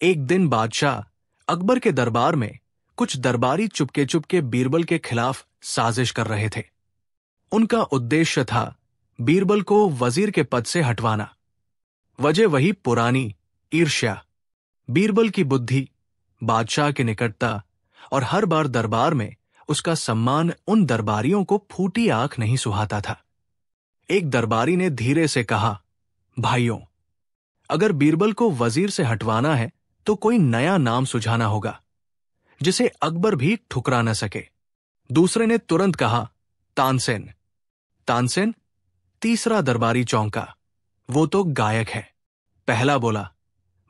एक दिन बादशाह अकबर के दरबार में कुछ दरबारी चुपके चुपके बीरबल के खिलाफ साजिश कर रहे थे। उनका उद्देश्य था बीरबल को वजीर के पद से हटवाना। वजह वही पुरानी ईर्ष्या, बीरबल की बुद्धि, बादशाह की निकटता और हर बार दरबार में उसका सम्मान उन दरबारियों को फूटी आंख नहीं सुहाता था। एक दरबारी ने धीरे से कहा, भाइयों, अगर बीरबल को वजीर से हटवाना है तो कोई नया नाम सुझाना होगा जिसे अकबर भी ठुकरा न सके। दूसरे ने तुरंत कहा, तानसेन। तानसेन? तीसरा दरबारी चौंका, वो तो गायक है। पहला बोला,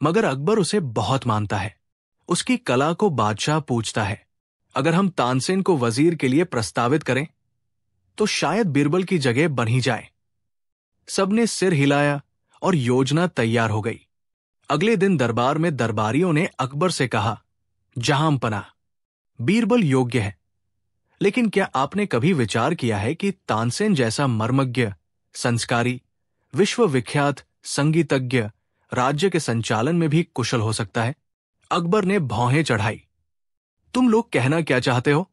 मगर अकबर उसे बहुत मानता है, उसकी कला को बादशाह पूछता है। अगर हम तानसेन को वजीर के लिए प्रस्तावित करें तो शायद बीरबल की जगह बन ही जाए। सबने सिर हिलाया और योजना तैयार हो गई। अगले दिन दरबार में दरबारियों ने अकबर से कहा, जहांपना, बीरबल योग्य है, लेकिन क्या आपने कभी विचार किया है कि तानसेन जैसा मर्मज्ञ, संस्कारी, विश्वविख्यात संगीतज्ञ राज्य के संचालन में भी कुशल हो सकता है? अकबर ने भौहें चढ़ाई। तुम लोग कहना क्या चाहते हो?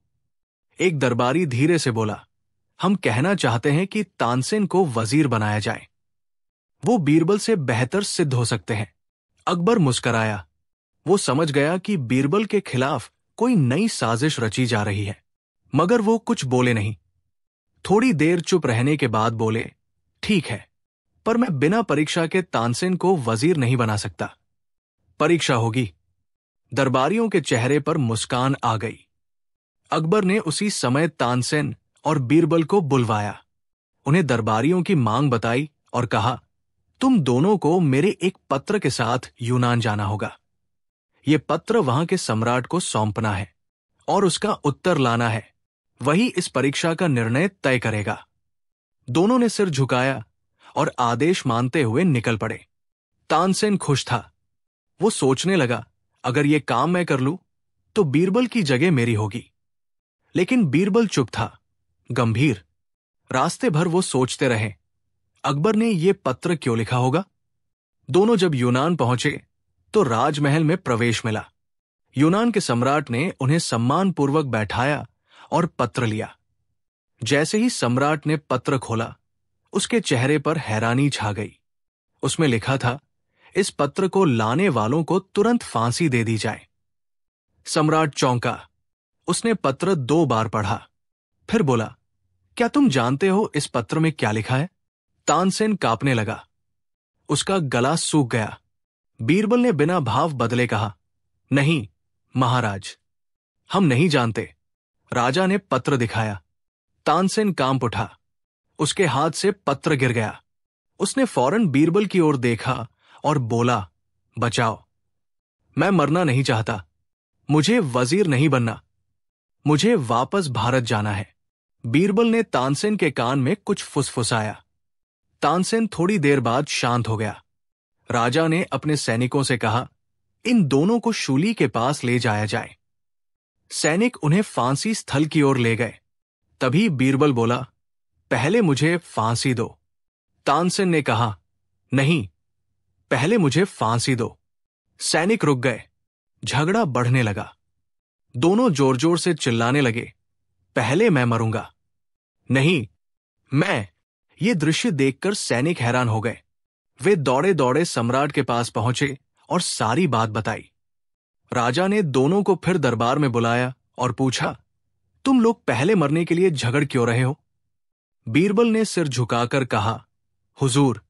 एक दरबारी धीरे से बोला, हम कहना चाहते हैं कि तानसेन को वजीर बनाया जाए। वो बीरबल से बेहतर सिद्ध हो सकते हैं। अकबर मुस्कराया। वो समझ गया कि बीरबल के खिलाफ कोई नई साजिश रची जा रही है, मगर वो कुछ बोले नहीं। थोड़ी देर चुप रहने के बाद बोले, ठीक है, पर मैं बिना परीक्षा के तानसेन को वजीर नहीं बना सकता। परीक्षा होगी। दरबारियों के चेहरे पर मुस्कान आ गई। अकबर ने उसी समय तानसेन और बीरबल को बुलवाया, उन्हें दरबारियों की मांग बताई और कहा, तुम दोनों को मेरे एक पत्र के साथ यूनान जाना होगा। ये पत्र वहां के सम्राट को सौंपना है और उसका उत्तर लाना है। वही इस परीक्षा का निर्णय तय करेगा। दोनों ने सिर झुकाया और आदेश मानते हुए निकल पड़े। तानसेन खुश था। वो सोचने लगा, अगर ये काम मैं कर लूं तो बीरबल की जगह मेरी होगी। लेकिन बीरबल चुप था, गंभीर। रास्ते भर वो सोचते रहे, अकबर ने ये पत्र क्यों लिखा होगा? दोनों जब यूनान पहुंचे तो राजमहल में प्रवेश मिला। यूनान के सम्राट ने उन्हें सम्मानपूर्वक बैठाया और पत्र लिया। जैसे ही सम्राट ने पत्र खोला, उसके चेहरे पर हैरानी छा गई। उसमें लिखा था, इस पत्र को लाने वालों को तुरंत फांसी दे दी जाए। सम्राट चौंका। उसने पत्र 2 बार पढ़ा, फिर बोला, क्या तुम जानते हो इस पत्र में क्या लिखा है? तानसेन कांपने लगा। उसका गला सूख गया। बीरबल ने बिना भाव बदले कहा, नहीं महाराज, हम नहीं जानते। राजा ने पत्र दिखाया। तानसेन कांप उठा। उसके हाथ से पत्र गिर गया। उसने फौरन बीरबल की ओर देखा और बोला, बचाओ, मैं मरना नहीं चाहता। मुझे वजीर नहीं बनना। मुझे वापस भारत जाना है। बीरबल ने तानसेन के कान में कुछ फुसफुसाया। तानसेन थोड़ी देर बाद शांत हो गया। राजा ने अपने सैनिकों से कहा, इन दोनों को शूली के पास ले जाया जाए। सैनिक उन्हें फांसी स्थल की ओर ले गए। तभी बीरबल बोला, पहले मुझे फांसी दो। तानसेन ने कहा, नहीं, पहले मुझे फांसी दो। सैनिक रुक गए। झगड़ा बढ़ने लगा। दोनों जोर जोर से चिल्लाने लगे, पहले मैं मरूंगा। नहीं, मैं। ये दृश्य देखकर सैनिक हैरान हो गए। वे दौड़े दौड़े सम्राट के पास पहुंचे और सारी बात बताई। राजा ने दोनों को फिर दरबार में बुलाया और पूछा, तुम लोग पहले मरने के लिए झगड़ क्यों रहे हो? बीरबल ने सिर झुकाकर कहा, हुजूर,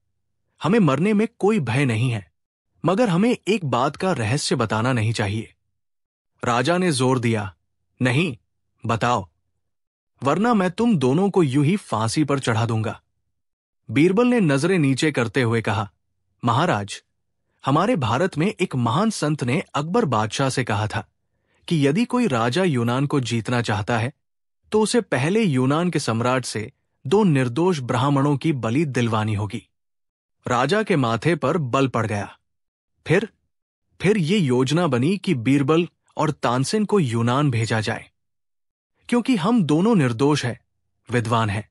हमें मरने में कोई भय नहीं है, मगर हमें एक बात का रहस्य बताना नहीं चाहिए। राजा ने जोर दिया, नहीं, बताओ, वरना मैं तुम दोनों को यूं ही फांसी पर चढ़ा दूंगा। बीरबल ने नजरें नीचे करते हुए कहा, महाराज, हमारे भारत में एक महान संत ने अकबर बादशाह से कहा था कि यदि कोई राजा यूनान को जीतना चाहता है तो उसे पहले यूनान के सम्राट से 2 निर्दोष ब्राह्मणों की बलि दिलवानी होगी। राजा के माथे पर बल पड़ गया। फिर ये योजना बनी कि बीरबल और तानसेन को यूनान भेजा जाए, क्योंकि हम दोनों निर्दोष हैं, विद्वान हैं,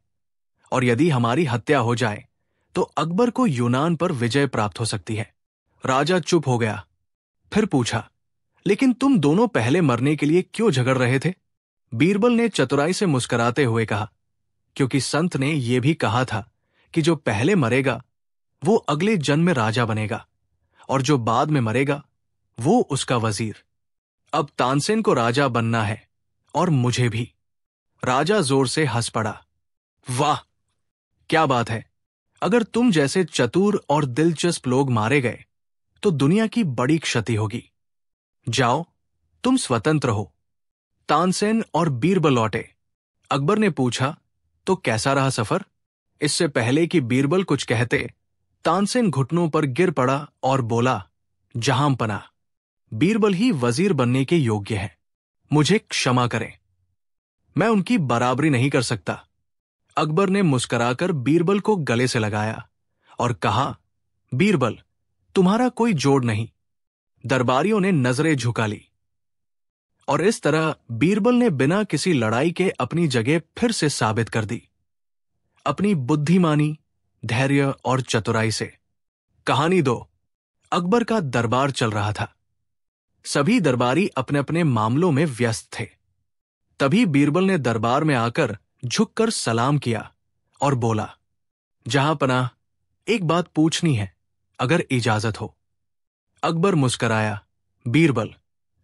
और यदि हमारी हत्या हो जाए तो अकबर को यूनान पर विजय प्राप्त हो सकती है। राजा चुप हो गया। फिर पूछा, लेकिन तुम दोनों पहले मरने के लिए क्यों झगड़ रहे थे? बीरबल ने चतुराई से मुस्कुराते हुए कहा, क्योंकि संत ने यह भी कहा था कि जो पहले मरेगा वो अगले जन्म में राजा बनेगा, और जो बाद में मरेगा वो उसका वजीर। अब तानसेन को राजा बनना है, और मुझे भी। राजा जोर से हंस पड़ा। वाह, क्या बात है! अगर तुम जैसे चतुर और दिलचस्प लोग मारे गए तो दुनिया की बड़ी क्षति होगी। जाओ, तुम स्वतंत्र हो। तानसेन और बीरबल लौटे। अकबर ने पूछा, तो कैसा रहा सफर? इससे पहले कि बीरबल कुछ कहते, तानसेन घुटनों पर गिर पड़ा और बोला, जहांपना, बीरबल ही वजीर बनने के योग्य है। मुझे क्षमा करें, मैं उनकी बराबरी नहीं कर सकता। अकबर ने मुस्कुराकर बीरबल को गले से लगाया और कहा, बीरबल, तुम्हारा कोई जोड़ नहीं। दरबारियों ने नजरें झुका ली, और इस तरह बीरबल ने बिना किसी लड़ाई के अपनी जगह फिर से साबित कर दी, अपनी बुद्धिमानी, धैर्य और चतुराई से। कहानी 2। अकबर का दरबार चल रहा था। सभी दरबारी अपने अपने मामलों में व्यस्त थे। तभी बीरबल ने दरबार में आकर झुककर सलाम किया और बोला, जहांपनाह, एक बात पूछनी है, अगर इजाजत हो। अकबर मुस्कराया। बीरबल,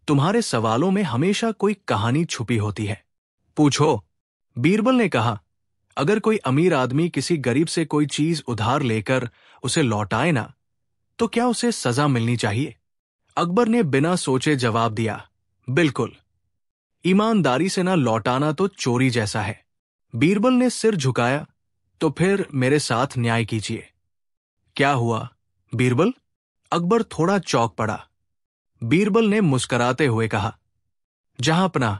तुम्हारे सवालों में हमेशा कोई कहानी छुपी होती है, पूछो। बीरबल ने कहा, अगर कोई अमीर आदमी किसी गरीब से कोई चीज उधार लेकर उसे लौटाए ना, तो क्या उसे सजा मिलनी चाहिए? अकबर ने बिना सोचे जवाब दिया, बिल्कुल। ईमानदारी से ना लौटाना तो चोरी जैसा है। बीरबल ने सिर झुकाया, तो फिर मेरे साथ न्याय कीजिए। क्या हुआ बीरबल? अकबर थोड़ा चौंक पड़ा। बीरबल ने मुस्कुराते हुए कहा, जहांपनाह,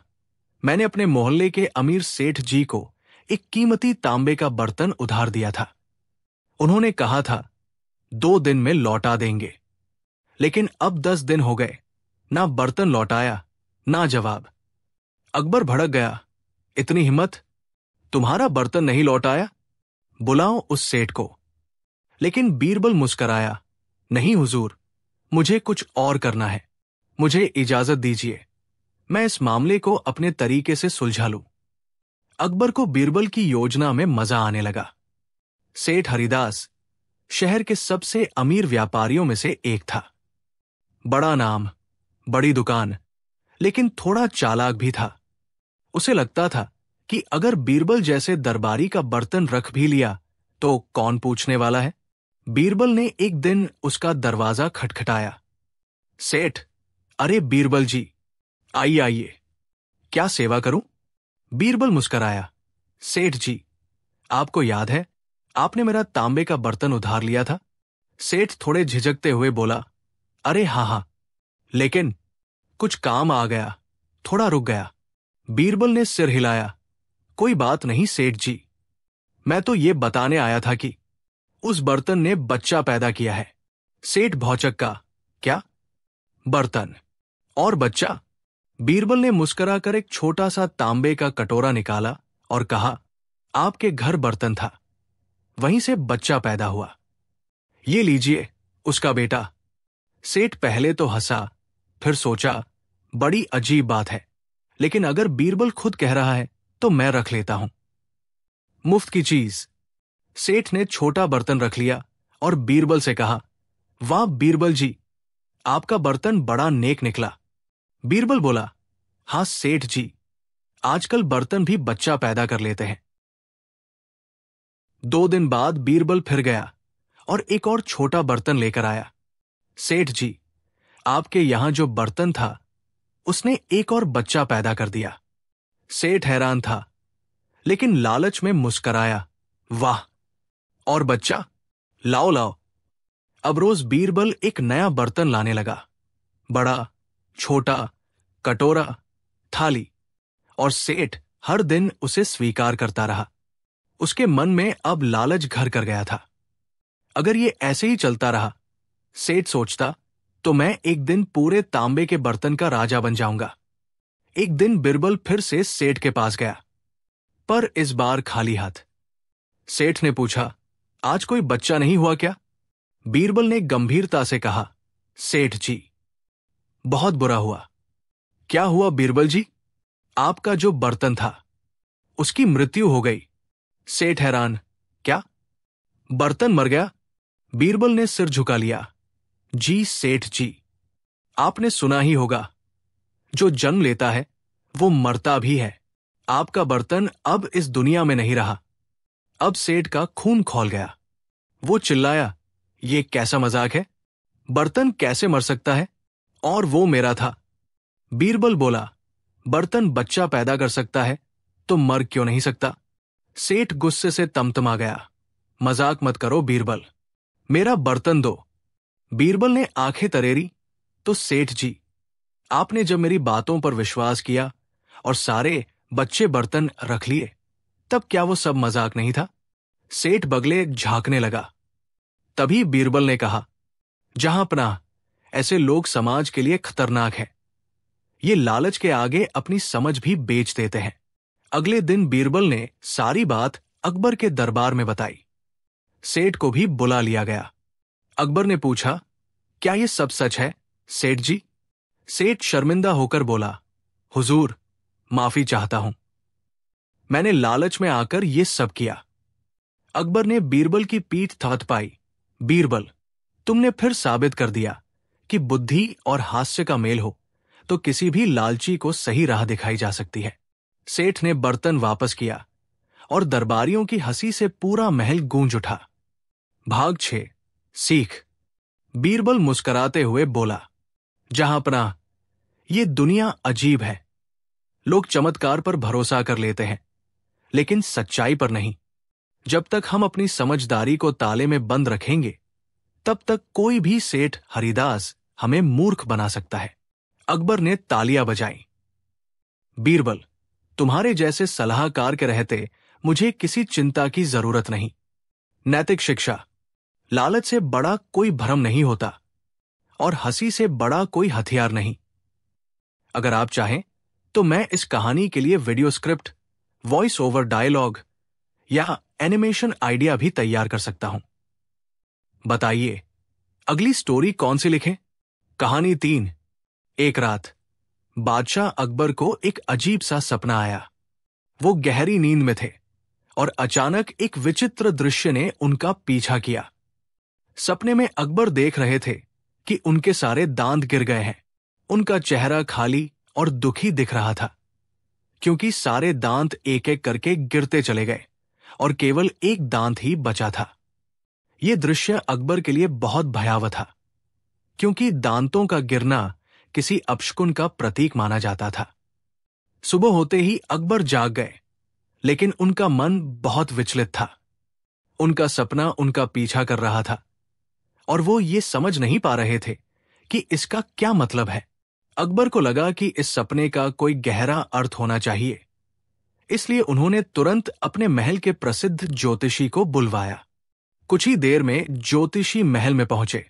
मैंने अपने मोहल्ले के अमीर सेठ जी को एक कीमती तांबे का बर्तन उधार दिया था। उन्होंने कहा था 2 दिन में लौटा देंगे, लेकिन अब 10 दिन हो गए, ना बर्तन लौटाया ना जवाब। अकबर भड़क गया, इतनी हिम्मत, तुम्हारा बर्तन नहीं लौटाया? बुलाओ उस सेठ को। लेकिन बीरबल मुस्कराया, नहीं हुजूर, मुझे कुछ और करना है। मुझे इजाजत दीजिए, मैं इस मामले को अपने तरीके से सुलझा लूं। अकबर को बीरबल की योजना में मजा आने लगा। सेठ हरिदास शहर के सबसे अमीर व्यापारियों में से एक था। बड़ा नाम, बड़ी दुकान, लेकिन थोड़ा चालाक भी था। उसे लगता था कि अगर बीरबल जैसे दरबारी का बर्तन रख भी लिया तो कौन पूछने वाला है। बीरबल ने एक दिन उसका दरवाजा खटखटाया। सेठ, अरे बीरबल जी, आइए आइए, क्या सेवा करूं? बीरबल मुस्कराया, सेठ जी, आपको याद है आपने मेरा तांबे का बर्तन उधार लिया था? सेठ थोड़े झिझकते हुए बोला, अरे हाँ, लेकिन कुछ काम आ गया, थोड़ा रुक गया। बीरबल ने सिर हिलाया, कोई बात नहीं सेठ जी, मैं तो ये बताने आया था कि उस बर्तन ने बच्चा पैदा किया है। सेठ भौचक्का, क्या? बर्तन और बच्चा? बीरबल ने मुस्कुराकर एक छोटा सा तांबे का कटोरा निकाला और कहा, आपके घर बर्तन था, वहीं से बच्चा पैदा हुआ। ये लीजिए, उसका बेटा। सेठ पहले तो हंसा, फिर सोचा, बड़ी अजीब बात है, लेकिन अगर बीरबल खुद कह रहा है तो मैं रख लेता हूं। मुफ्त की चीज। सेठ ने छोटा बर्तन रख लिया और बीरबल से कहा, वाह बीरबल जी, आपका बर्तन बड़ा नेक निकला। बीरबल बोला, हां सेठ जी, आजकल बर्तन भी बच्चा पैदा कर लेते हैं। 2 दिन बाद बीरबल फिर गया और एक और छोटा बर्तन लेकर आया। सेठ जी, आपके यहां जो बर्तन था उसने एक और बच्चा पैदा कर दिया। सेठ हैरान था, लेकिन लालच में मुस्कराया, वाह, और बच्चा? लाओ लाओ। अब रोज बीरबल एक नया बर्तन लाने लगा, बड़ा, छोटा, कटोरा, थाली, और सेठ हर दिन उसे स्वीकार करता रहा। उसके मन में अब लालच घर कर गया था। अगर ये ऐसे ही चलता रहा, सेठ सोचता, तो मैं एक दिन पूरे तांबे के बर्तन का राजा बन जाऊंगा। एक दिन बीरबल फिर से सेठ के पास गया, पर इस बार खाली हाथ। सेठ ने पूछा, आज कोई बच्चा नहीं हुआ क्या? बीरबल ने गंभीरता से कहा, सेठ जी, बहुत बुरा हुआ। क्या हुआ बीरबल जी? आपका जो बर्तन था उसकी मृत्यु हो गई। सेठ हैरान, क्या बर्तन मर गया? बीरबल ने सिर झुका लिया। जी सेठ जी, आपने सुना ही होगा, जो जन्म लेता है वो मरता भी है। आपका बर्तन अब इस दुनिया में नहीं रहा। अब सेठ का खून खौल गया। वो चिल्लाया, ये कैसा मजाक है? बर्तन कैसे मर सकता है? और वो मेरा था। बीरबल बोला, बर्तन बच्चा पैदा कर सकता है तो मर क्यों नहीं सकता? सेठ गुस्से से तमतमा गया। मजाक मत करो बीरबल, मेरा बर्तन दो। बीरबल ने आंखें तरेरी तो सेठ जी, आपने जब मेरी बातों पर विश्वास किया और सारे बच्चे बर्तन रख लिए, तब क्या वो सब मजाक नहीं था? सेठ बगले झांकने लगा। तभी बीरबल ने कहा, जहां पनाह, ऐसे लोग समाज के लिए खतरनाक हैं। ये लालच के आगे अपनी समझ भी बेच देते हैं। अगले दिन बीरबल ने सारी बात अकबर के दरबार में बताई। सेठ को भी बुला लिया गया। अकबर ने पूछा, क्या ये सब सच है सेठ जी? सेठ शर्मिंदा होकर बोला, हुजूर, माफी चाहता हूं, मैंने लालच में आकर ये सब किया। अकबर ने बीरबल की पीठ थपथपाई। बीरबल, तुमने फिर साबित कर दिया कि बुद्धि और हास्य का मेल हो तो किसी भी लालची को सही राह दिखाई जा सकती है। सेठ ने बर्तन वापस किया और दरबारियों की हंसी से पूरा महल गूंज उठा। भाग 6 सीख। बीरबल मुस्कुराते हुए बोला, जहां पनाह, ये दुनिया अजीब है। लोग चमत्कार पर भरोसा कर लेते हैं, लेकिन सच्चाई पर नहीं। जब तक हम अपनी समझदारी को ताले में बंद रखेंगे, तब तक कोई भी सेठ हरिदास हमें मूर्ख बना सकता है। अकबर ने तालियां बजाई। बीरबल, तुम्हारे जैसे सलाहकार के रहते मुझे किसी चिंता की जरूरत नहीं। नैतिक शिक्षा, लालच से बड़ा कोई भ्रम नहीं होता और हंसी से बड़ा कोई हथियार नहीं। अगर आप चाहें तो मैं इस कहानी के लिए video script, voice over dialogue या एनिमेशन आइडिया भी तैयार कर सकता हूं। बताइए, अगली स्टोरी कौन सी लिखें? कहानी 3। एक रात बादशाह अकबर को एक अजीब सा सपना आया। वो गहरी नींद में थे और अचानक एक विचित्र दृश्य ने उनका पीछा किया। सपने में अकबर देख रहे थे कि उनके सारे दांत गिर गए हैं। उनका चेहरा खाली और दुखी दिख रहा था, क्योंकि सारे दांत एक एक करके गिरते चले गए और केवल एक दांत ही बचा था। यह दृश्य अकबर के लिए बहुत भयावह था, क्योंकि दांतों का गिरना किसी अपशकुन का प्रतीक माना जाता था। सुबह होते ही अकबर जाग गए, लेकिन उनका मन बहुत विचलित था। उनका सपना उनका पीछा कर रहा था और वो ये समझ नहीं पा रहे थे कि इसका क्या मतलब है। अकबर को लगा कि इस सपने का कोई गहरा अर्थ होना चाहिए, इसलिए उन्होंने तुरंत अपने महल के प्रसिद्ध ज्योतिषी को बुलवाया। कुछ ही देर में ज्योतिषी महल में पहुंचे।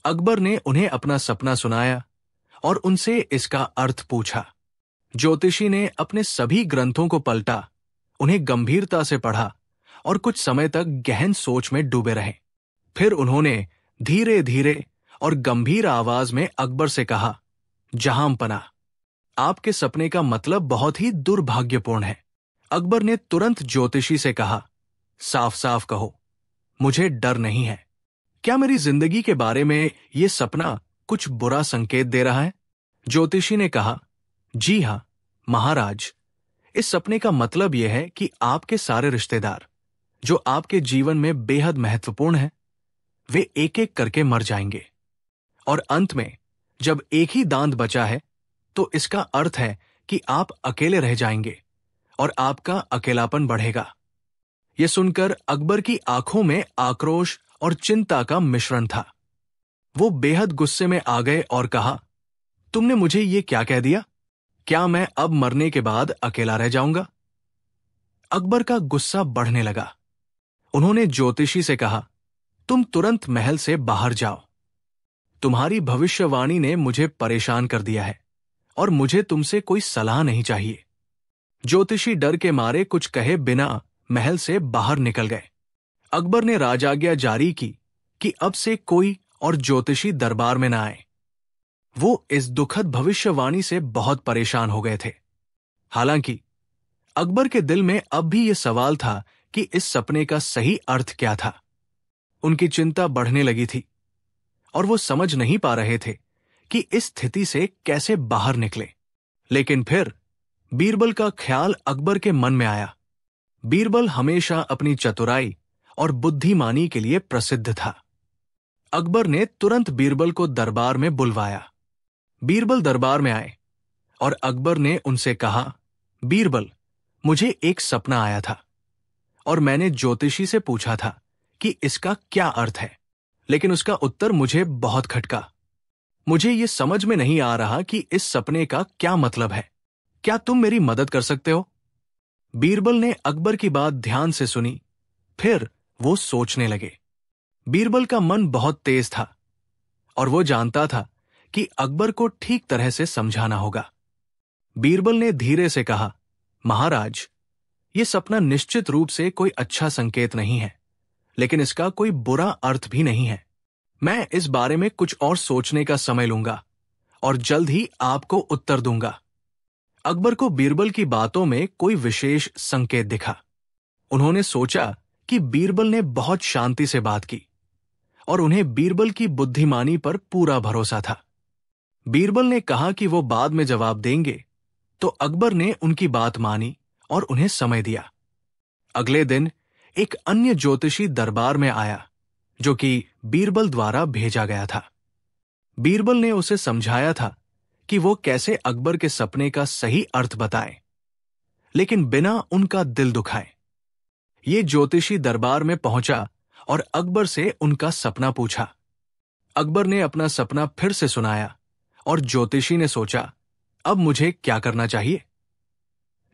अकबर ने उन्हें अपना सपना सुनाया और उनसे इसका अर्थ पूछा। ज्योतिषी ने अपने सभी ग्रंथों को पलटा, उन्हें गंभीरता से पढ़ा और कुछ समय तक गहन सोच में डूबे रहे। फिर उन्होंने धीरे धीरे और गंभीर आवाज में अकबर से कहा, जहांपना, आपके सपने का मतलब बहुत ही दुर्भाग्यपूर्ण है। अकबर ने तुरंत ज्योतिषी से कहा, साफ साफ कहो, मुझे डर नहीं है। क्या मेरी जिंदगी के बारे में यह सपना कुछ बुरा संकेत दे रहा है? ज्योतिषी ने कहा, जी हां महाराज, इस सपने का मतलब यह है कि आपके सारे रिश्तेदार जो आपके जीवन में बेहद महत्वपूर्ण हैं, वे एक एक करके मर जाएंगे और अंत में जब एक ही दांत बचा है तो इसका अर्थ है कि आप अकेले रह जाएंगे और आपका अकेलापन बढ़ेगा। यह सुनकर अकबर की आंखों में आक्रोश और चिंता का मिश्रण था। वो बेहद गुस्से में आ गए और कहा, तुमने मुझे ये क्या कह दिया? क्या मैं अब मरने के बाद अकेला रह जाऊंगा? अकबर का गुस्सा बढ़ने लगा। उन्होंने ज्योतिषी से कहा, तुम तुरंत महल से बाहर जाओ। तुम्हारी भविष्यवाणी ने मुझे परेशान कर दिया है और मुझे तुमसे कोई सलाह नहीं चाहिए। ज्योतिषी डर के मारे कुछ कहे बिना महल से बाहर निकल गए। अकबर ने राजाज्ञा जारी की कि अब से कोई और ज्योतिषी दरबार में न आए। वो इस दुखद भविष्यवाणी से बहुत परेशान हो गए थे। हालांकि अकबर के दिल में अब भी ये सवाल था कि इस सपने का सही अर्थ क्या था। उनकी चिंता बढ़ने लगी थी और वो समझ नहीं पा रहे थे कि इस स्थिति से कैसे बाहर निकले। लेकिन फिर बीरबल का ख्याल अकबर के मन में आया। बीरबल हमेशा अपनी चतुराई और बुद्धिमानी के लिए प्रसिद्ध था। अकबर ने तुरंत बीरबल को दरबार में बुलवाया। बीरबल दरबार में आए और अकबर ने उनसे कहा, बीरबल, मुझे एक सपना आया था और मैंने ज्योतिषी से पूछा था कि इसका क्या अर्थ है, लेकिन उसका उत्तर मुझे बहुत खटका। मुझे ये समझ में नहीं आ रहा कि इस सपने का क्या मतलब है। क्या तुम मेरी मदद कर सकते हो? बीरबल ने अकबर की बात ध्यान से सुनी, फिर वो सोचने लगे। बीरबल का मन बहुत तेज था और वो जानता था कि अकबर को ठीक तरह से समझाना होगा। बीरबल ने धीरे से कहा, महाराज, ये सपना निश्चित रूप से कोई अच्छा संकेत नहीं है, लेकिन इसका कोई बुरा अर्थ भी नहीं है। मैं इस बारे में कुछ और सोचने का समय लूंगा और जल्द ही आपको उत्तर दूंगा। अकबर को बीरबल की बातों में कोई विशेष संकेत दिखा। उन्होंने सोचा कि बीरबल ने बहुत शांति से बात की और उन्हें बीरबल की बुद्धिमानी पर पूरा भरोसा था। बीरबल ने कहा कि वो बाद में जवाब देंगे, तो अकबर ने उनकी बात मानी और उन्हें समय दिया। अगले दिन एक अन्य ज्योतिषी दरबार में आया, जो कि बीरबल द्वारा भेजा गया था। बीरबल ने उसे समझाया था कि वो कैसे अकबर के सपने का सही अर्थ बताए, लेकिन बिना उनका दिल दुखाए। ये ज्योतिषी दरबार में पहुंचा और अकबर से उनका सपना पूछा। अकबर ने अपना सपना फिर से सुनाया और ज्योतिषी ने सोचा, अब मुझे क्या करना चाहिए।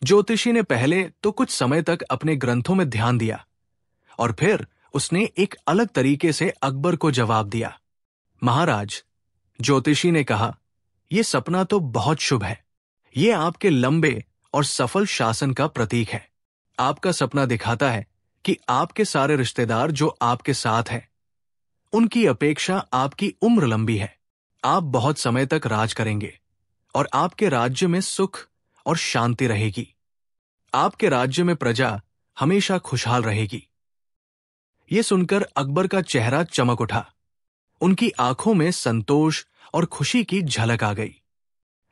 ज्योतिषी ने पहले तो कुछ समय तक अपने ग्रंथों में ध्यान दिया और फिर उसने एक अलग तरीके से अकबर को जवाब दिया। महाराज, ज्योतिषी ने कहा, यह सपना तो बहुत शुभ है। ये आपके लंबे और सफल शासन का प्रतीक है। आपका सपना दिखाता है कि आपके सारे रिश्तेदार जो आपके साथ हैं, उनकी अपेक्षा आपकी उम्र लंबी है। आप बहुत समय तक राज करेंगे और आपके राज्य में सुख और शांति रहेगी। आपके राज्य में प्रजा हमेशा खुशहाल रहेगी। यह सुनकर अकबर का चेहरा चमक उठा। उनकी आंखों में संतोष और खुशी की झलक आ गई।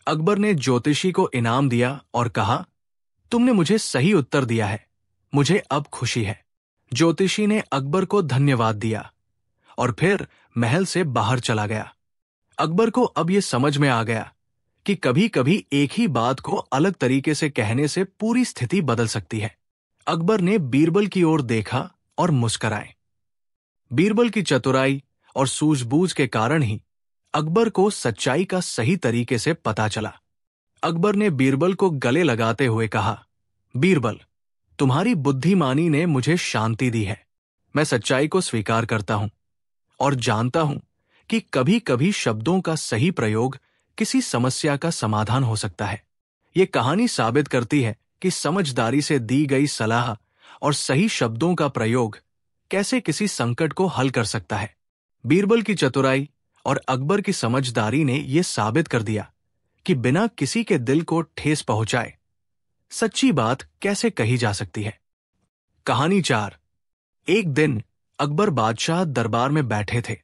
अकबर ने ज्योतिषी को इनाम दिया और कहा, तुमने मुझे सही उत्तर दिया है, मुझे अब खुशी है। ज्योतिषी ने अकबर को धन्यवाद दिया और फिर महल से बाहर चला गया। अकबर को अब यह समझ में आ गया कि कभी कभी एक ही बात को अलग तरीके से कहने से पूरी स्थिति बदल सकती है। अकबर ने बीरबल की ओर देखा और मुस्कुराए। बीरबल की चतुराई और सूझबूझ के कारण ही अकबर को सच्चाई का सही तरीके से पता चला। अकबर ने बीरबल को गले लगाते हुए कहा, बीरबल, तुम्हारी बुद्धिमानी ने मुझे शांति दी है। मैं सच्चाई को स्वीकार करता हूं और जानता हूं कि कभी कभी शब्दों का सही प्रयोग किसी समस्या का समाधान हो सकता है। ये कहानी साबित करती है कि समझदारी से दी गई सलाह और सही शब्दों का प्रयोग कैसे किसी संकट को हल कर सकता है। बीरबल की चतुराई और अकबर की समझदारी ने यह साबित कर दिया कि बिना किसी के दिल को ठेस पहुंचाए सच्ची बात कैसे कही जा सकती है। कहानी 4। एक दिन अकबर बादशाह दरबार में बैठे थे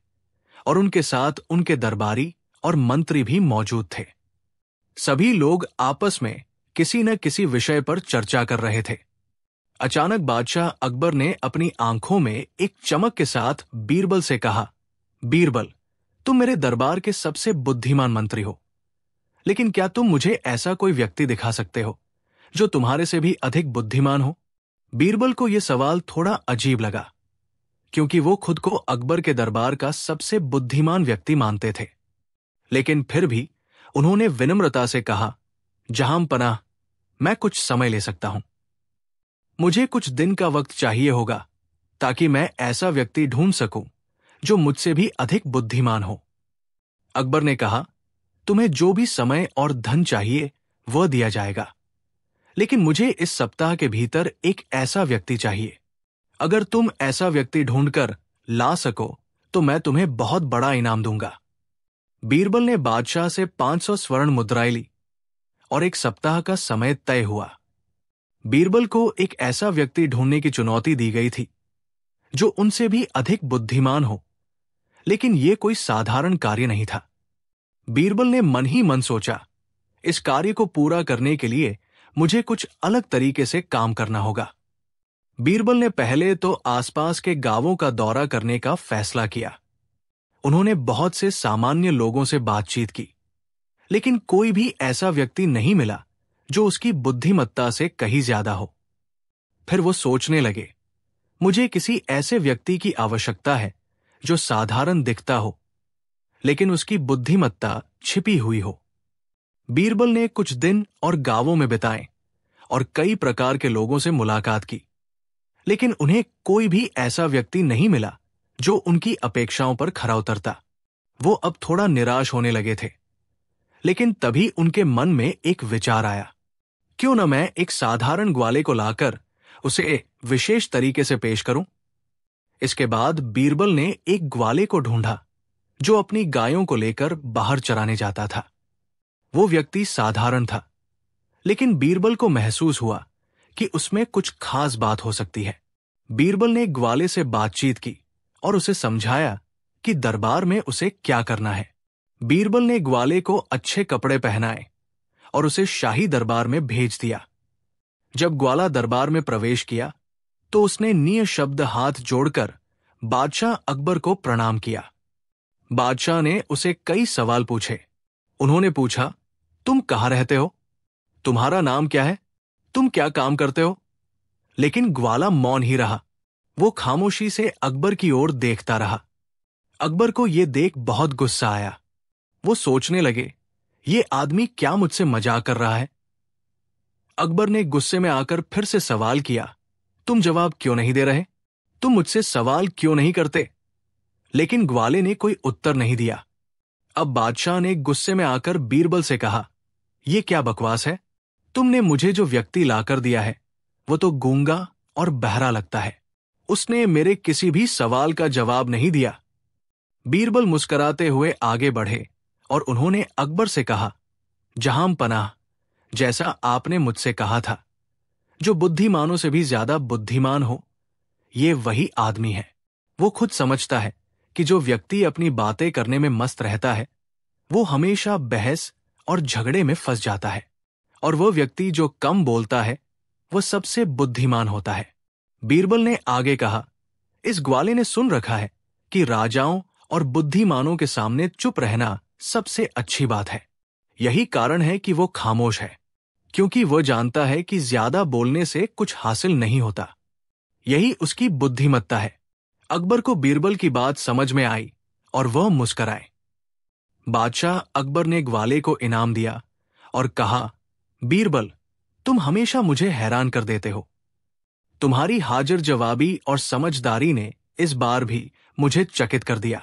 और उनके साथ उनके दरबारी और मंत्री भी मौजूद थे। सभी लोग आपस में किसी न किसी विषय पर चर्चा कर रहे थे। अचानक बादशाह अकबर ने अपनी आंखों में एक चमक के साथ बीरबल से कहा, बीरबल, तुम मेरे दरबार के सबसे बुद्धिमान मंत्री हो, लेकिन क्या तुम मुझे ऐसा कोई व्यक्ति दिखा सकते हो जो तुम्हारे से भी अधिक बुद्धिमान हो? बीरबल को यह सवाल थोड़ा अजीब लगा, क्योंकि वो खुद को अकबर के दरबार का सबसे बुद्धिमान व्यक्ति मानते थे। लेकिन फिर भी उन्होंने विनम्रता से कहा, जहांपनाह, मैं कुछ समय ले सकता हूं। मुझे कुछ दिन का वक्त चाहिए होगा ताकि मैं ऐसा व्यक्ति ढूंढ सकूं जो मुझसे भी अधिक बुद्धिमान हो। अकबर ने कहा, तुम्हें जो भी समय और धन चाहिए वह दिया जाएगा, लेकिन मुझे इस सप्ताह के भीतर एक ऐसा व्यक्ति चाहिए। अगर तुम ऐसा व्यक्ति ढूंढकर ला सको तो मैं तुम्हें बहुत बड़ा इनाम दूंगा। बीरबल ने बादशाह से 500 स्वर्ण मुद्राएं ली और 1 सप्ताह का समय तय हुआ। बीरबल को एक ऐसा व्यक्ति ढूंढने की चुनौती दी गई थी जो उनसे भी अधिक बुद्धिमान हो, लेकिन यह कोई साधारण कार्य नहीं था। बीरबल ने मन ही मन सोचा, इस कार्य को पूरा करने के लिए मुझे कुछ अलग तरीके से काम करना होगा। बीरबल ने पहले तो आसपास के गांवों का दौरा करने का फैसला किया। उन्होंने बहुत से सामान्य लोगों से बातचीत की, लेकिन कोई भी ऐसा व्यक्ति नहीं मिला जो उसकी बुद्धिमत्ता से कहीं ज्यादा हो। फिर वो सोचने लगे, मुझे किसी ऐसे व्यक्ति की आवश्यकता है जो साधारण दिखता हो, लेकिन उसकी बुद्धिमत्ता छिपी हुई हो। बीरबल ने कुछ दिन और गांवों में बिताए और कई प्रकार के लोगों से मुलाकात की, लेकिन उन्हें कोई भी ऐसा व्यक्ति नहीं मिला जो उनकी अपेक्षाओं पर खरा उतरता। वो अब थोड़ा निराश होने लगे थे, लेकिन तभी उनके मन में एक विचार आया, क्यों न मैं एक साधारण ग्वाले को लाकर उसे विशेष तरीके से पेश करूं। इसके बाद बीरबल ने एक ग्वाले को ढूंढा जो अपनी गायों को लेकर बाहर चराने जाता था। वो व्यक्ति साधारण था, लेकिन बीरबल को महसूस हुआ कि उसमें कुछ खास बात हो सकती है। बीरबल ने ग्वाले से बातचीत की और उसे समझाया कि दरबार में उसे क्या करना है। बीरबल ने ग्वाले को अच्छे कपड़े पहनाए और उसे शाही दरबार में भेज दिया। जब ग्वाला दरबार में प्रवेश किया तो उसने निःशब्द हाथ जोड़कर बादशाह अकबर को प्रणाम किया। बादशाह ने उसे कई सवाल पूछे। उन्होंने पूछा, तुम कहाँ रहते हो? तुम्हारा नाम क्या है? तुम क्या काम करते हो? लेकिन ग्वाला मौन ही रहा। वो खामोशी से अकबर की ओर देखता रहा। अकबर को यह देख बहुत गुस्सा आया। वो सोचने लगे, ये आदमी क्या मुझसे मजाक कर रहा है? अकबर ने गुस्से में आकर फिर से सवाल किया, तुम जवाब क्यों नहीं दे रहे? तुम मुझसे सवाल क्यों नहीं करते? लेकिन ग्वाले ने कोई उत्तर नहीं दिया। अब बादशाह ने गुस्से में आकर बीरबल से कहा, यह क्या बकवास है? तुमने मुझे जो व्यक्ति लाकर दिया है वो तो गूंगा और बहरा लगता है। उसने मेरे किसी भी सवाल का जवाब नहीं दिया। बीरबल मुस्कुराते हुए आगे बढ़े और उन्होंने अकबर से कहा, जहां पनाह, जैसा आपने मुझसे कहा था, जो बुद्धिमानों से भी ज्यादा बुद्धिमान हो, ये वही आदमी है। वो खुद समझता है कि जो व्यक्ति अपनी बातें करने में मस्त रहता है वो हमेशा बहस और झगड़े में फंस जाता है, और वो व्यक्ति जो कम बोलता है वो सबसे बुद्धिमान होता है। बीरबल ने आगे कहा, इस ग्वाले ने सुन रखा है कि राजाओं और बुद्धिमानों के सामने चुप रहना सबसे अच्छी बात है। यही कारण है कि वो खामोश है, क्योंकि वो जानता है कि ज्यादा बोलने से कुछ हासिल नहीं होता। यही उसकी बुद्धिमत्ता है। अकबर को बीरबल की बात समझ में आई और वह मुस्कुराए। बादशाह अकबर ने ग्वाले को इनाम दिया और कहा, बीरबल, तुम हमेशा मुझे हैरान कर देते हो। तुम्हारी हाजिर जवाबी और समझदारी ने इस बार भी मुझे चकित कर दिया।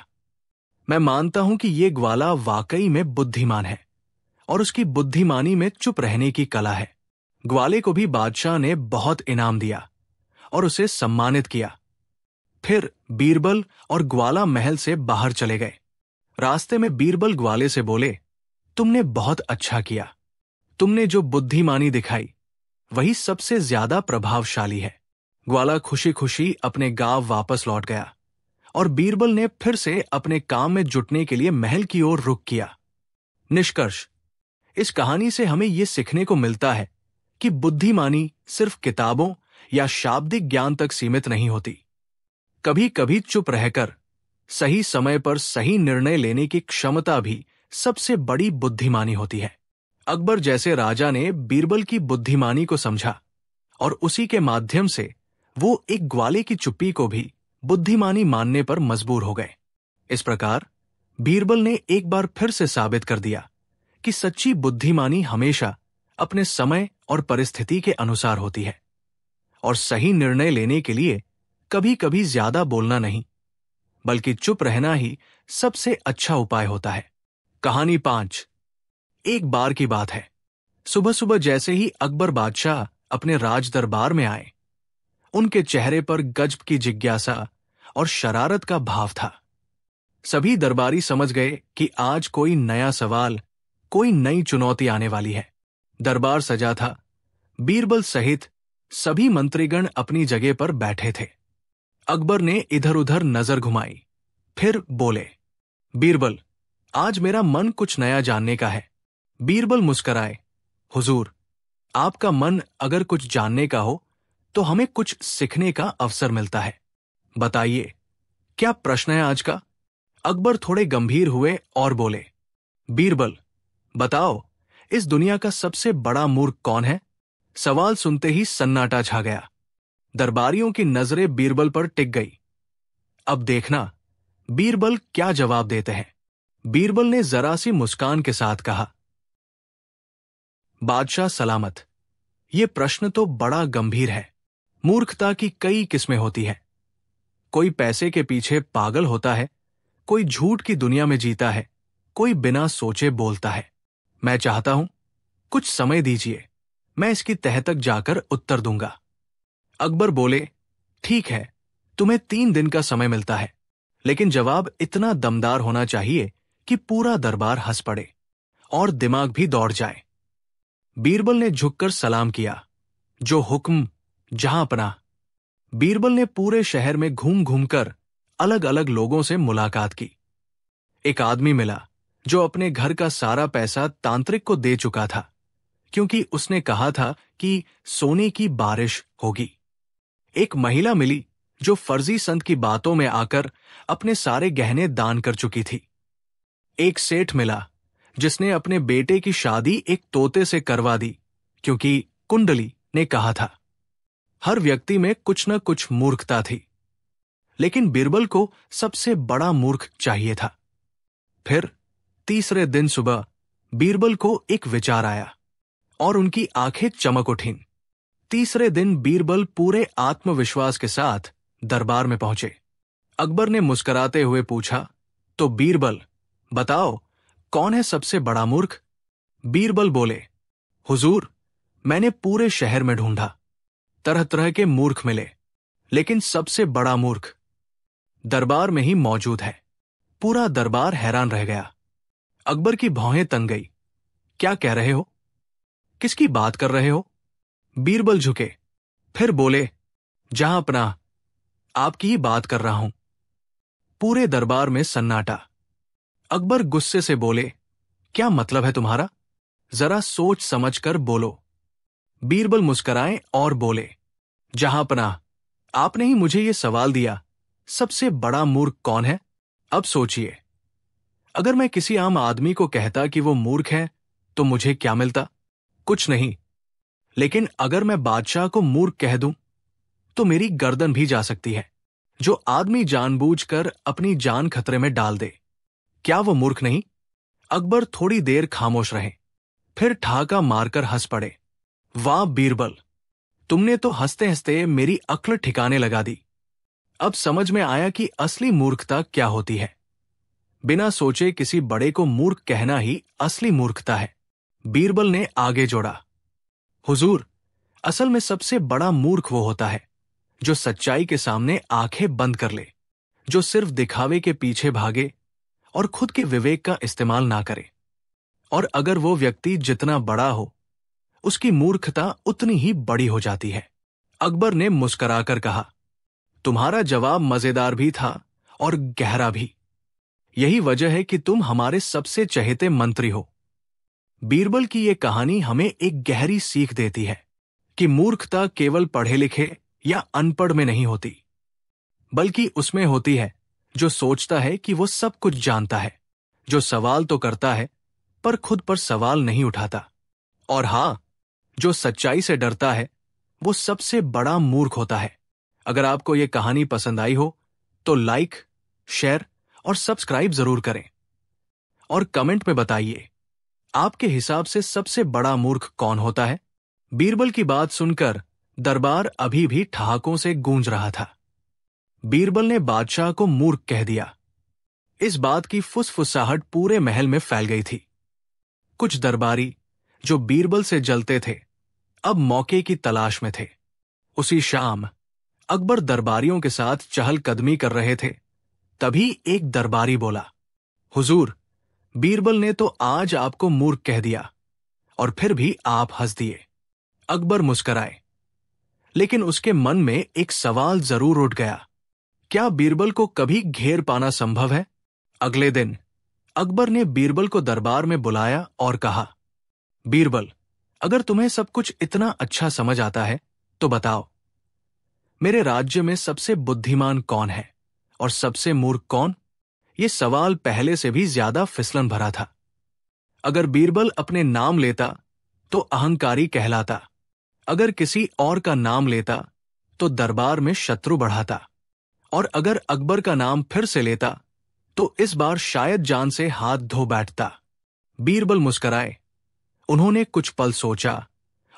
मैं मानता हूं कि ये ग्वाला वाकई में बुद्धिमान है और उसकी बुद्धिमानी में चुप रहने की कला है। ग्वाले को भी बादशाह ने बहुत इनाम दिया और उसे सम्मानित किया। फिर बीरबल और ग्वाला महल से बाहर चले गए। रास्ते में बीरबल ग्वाले से बोले, तुमने बहुत अच्छा किया। तुमने जो बुद्धिमानी दिखाई वही सबसे ज्यादा प्रभावशाली है। ग्वाला खुशी खुशी अपने गांव वापस लौट गया और बीरबल ने फिर से अपने काम में जुटने के लिए महल की ओर रुख किया। निष्कर्ष, इस कहानी से हमें यह सीखने को मिलता है कि बुद्धिमानी सिर्फ किताबों या शाब्दिक ज्ञान तक सीमित नहीं होती। कभी कभी चुप रहकर सही समय पर सही निर्णय लेने की क्षमता भी सबसे बड़ी बुद्धिमानी होती है। अकबर जैसे राजा ने बीरबल की बुद्धिमानी को समझा और उसी के माध्यम से वो एक ग्वाले की चुप्पी को भी बुद्धिमानी मानने पर मजबूर हो गए। इस प्रकार बीरबल ने एक बार फिर से साबित कर दिया कि सच्ची बुद्धिमानी हमेशा अपने समय और परिस्थिति के अनुसार होती है, और सही निर्णय लेने के लिए कभी कभी ज्यादा बोलना नहीं बल्कि चुप रहना ही सबसे अच्छा उपाय होता है। कहानी 5। एक बार की बात है, सुबह सुबह जैसे ही अकबर बादशाह अपने राज दरबार में आए, उनके चेहरे पर गजब की जिज्ञासा और शरारत का भाव था। सभी दरबारी समझ गए कि आज कोई नया सवाल, कोई नई चुनौती आने वाली है। दरबार सजा था। बीरबल सहित सभी मंत्रीगण अपनी जगह पर बैठे थे। अकबर ने इधर उधर नजर घुमाई, फिर बोले, बीरबल, आज मेरा मन कुछ नया जानने का है। बीरबल मुस्कराए, हुजूर, आपका मन अगर कुछ जानने का हो तो हमें कुछ सीखने का अवसर मिलता है। बताइए, क्या प्रश्न है आज का? अकबर थोड़े गंभीर हुए और बोले, बीरबल, बताओ, इस दुनिया का सबसे बड़ा मूर्ख कौन है? सवाल सुनते ही सन्नाटा छा गया। दरबारियों की नजरें बीरबल पर टिक गई। अब देखना बीरबल क्या जवाब देते हैं। बीरबल ने जरा सी मुस्कान के साथ कहा, बादशाह सलामत, ये प्रश्न तो बड़ा गंभीर है। मूर्खता की कई किस्में होती हैं। कोई पैसे के पीछे पागल होता है, कोई झूठ की दुनिया में जीता है, कोई बिना सोचे बोलता है। मैं चाहता हूं कुछ समय दीजिए, मैं इसकी तह तक जाकर उत्तर दूंगा। अकबर बोले, ठीक है, तुम्हें 3 दिन का समय मिलता है, लेकिन जवाब इतना दमदार होना चाहिए कि पूरा दरबार हंस पड़े और दिमाग भी दौड़ जाए। बीरबल ने झुककर सलाम किया। जो हुक्म, जहां पनाह। बीरबल ने पूरे शहर में घूम घूमकर अलग अलग लोगों से मुलाकात की। एक आदमी मिला जो अपने घर का सारा पैसा तांत्रिक को दे चुका था, क्योंकि उसने कहा था कि सोने की बारिश होगी। एक महिला मिली जो फर्जी संत की बातों में आकर अपने सारे गहने दान कर चुकी थी। एक सेठ मिला जिसने अपने बेटे की शादी एक तोते से करवा दी, क्योंकि कुंडली ने कहा था। हर व्यक्ति में कुछ न कुछ मूर्खता थी, लेकिन बीरबल को सबसे बड़ा मूर्ख चाहिए था। फिर तीसरे दिन सुबह बीरबल को एक विचार आया और उनकी आंखें चमक उठीं। तीसरे दिन बीरबल पूरे आत्मविश्वास के साथ दरबार में पहुंचे। अकबर ने मुस्कुराते हुए पूछा, तो बीरबल, बताओ, कौन है सबसे बड़ा मूर्ख? बीरबल बोले, हुजूर, मैंने पूरे शहर में ढूंढा, तरह तरह के मूर्ख मिले, लेकिन सबसे बड़ा मूर्ख दरबार में ही मौजूद है। पूरा दरबार हैरान रह गया। अकबर की भौहें तन गई। क्या कह रहे हो? किसकी बात कर रहे हो? बीरबल झुके, फिर बोले, जहां पनाह, आपकी ही बात कर रहा हूं। पूरे दरबार में सन्नाटा। अकबर गुस्से से बोले, क्या मतलब है तुम्हारा? जरा सोच समझ कर बोलो। बीरबल मुस्कुराए और बोले, जहां पनाह, आपने ही मुझे ये सवाल दिया, सबसे बड़ा मूर्ख कौन है? अब सोचिए, अगर मैं किसी आम आदमी को कहता कि वो मूर्ख है तो मुझे क्या मिलता? कुछ नहीं। लेकिन अगर मैं बादशाह को मूर्ख कह दूं तो मेरी गर्दन भी जा सकती है। जो आदमी जानबूझकर अपनी जान खतरे में डाल दे, क्या वो मूर्ख नहीं? अकबर थोड़ी देर खामोश रहे, फिर ठहाका मारकर हंस पड़े। वाह बीरबल, तुमने तो हंसते हंसते मेरी अक्ल ठिकाने लगा दी। अब समझ में आया कि असली मूर्खता क्या होती है। बिना सोचे किसी बड़े को मूर्ख कहना ही असली मूर्खता है। बीरबल ने आगे जोड़ा, हुजूर, असल में सबसे बड़ा मूर्ख वो होता है जो सच्चाई के सामने आंखें बंद कर ले, जो सिर्फ दिखावे के पीछे भागे और खुद के विवेक का इस्तेमाल ना करे। और अगर वो व्यक्ति जितना बड़ा हो, उसकी मूर्खता उतनी ही बड़ी हो जाती है। अकबर ने मुस्कुराकर कहा, तुम्हारा जवाब मजेदार भी था और गहरा भी। यही वजह है कि तुम हमारे सबसे चहेते मंत्री हो। बीरबल की ये कहानी हमें एक गहरी सीख देती है कि मूर्खता केवल पढ़े लिखे या अनपढ़ में नहीं होती, बल्कि उसमें होती है जो सोचता है कि वो सब कुछ जानता है, जो सवाल तो करता है पर खुद पर सवाल नहीं उठाता, और हां, जो सच्चाई से डरता है वो सबसे बड़ा मूर्ख होता है। अगर आपको ये कहानी पसंद आई हो तो लाइक, शेयर और सब्सक्राइब जरूर करें और कमेंट में बताइए, आपके हिसाब से सबसे बड़ा मूर्ख कौन होता है? बीरबल की बात सुनकर दरबार अभी भी ठहाकों से गूंज रहा था। बीरबल ने बादशाह को मूर्ख कह दिया। इस बात की फुसफुसाहट पूरे महल में फैल गई थी। कुछ दरबारी जो बीरबल से जलते थे, अब मौके की तलाश में थे। उसी शाम अकबर दरबारियों के साथ चहलकदमी कर रहे थे, तभी एक दरबारी बोला, हुजूर, बीरबल ने तो आज आपको मूर्ख कह दिया, और फिर भी आप हंस दिए। अकबर मुस्कराए, लेकिन उसके मन में एक सवाल जरूर उठ गया, क्या बीरबल को कभी घेर पाना संभव है? अगले दिन अकबर ने बीरबल को दरबार में बुलाया और कहा, बीरबल, अगर तुम्हें सब कुछ इतना अच्छा समझ आता है तो बताओ, मेरे राज्य में सबसे बुद्धिमान कौन है और सबसे मूर्ख कौन? ये सवाल पहले से भी ज्यादा फिसलन भरा था। अगर बीरबल अपने नाम लेता तो अहंकारी कहलाता, अगर किसी और का नाम लेता तो दरबार में शत्रु बढ़ाता, और अगर अकबर का नाम फिर से लेता तो इस बार शायद जान से हाथ धो बैठता। बीरबल मुस्कराए। उन्होंने कुछ पल सोचा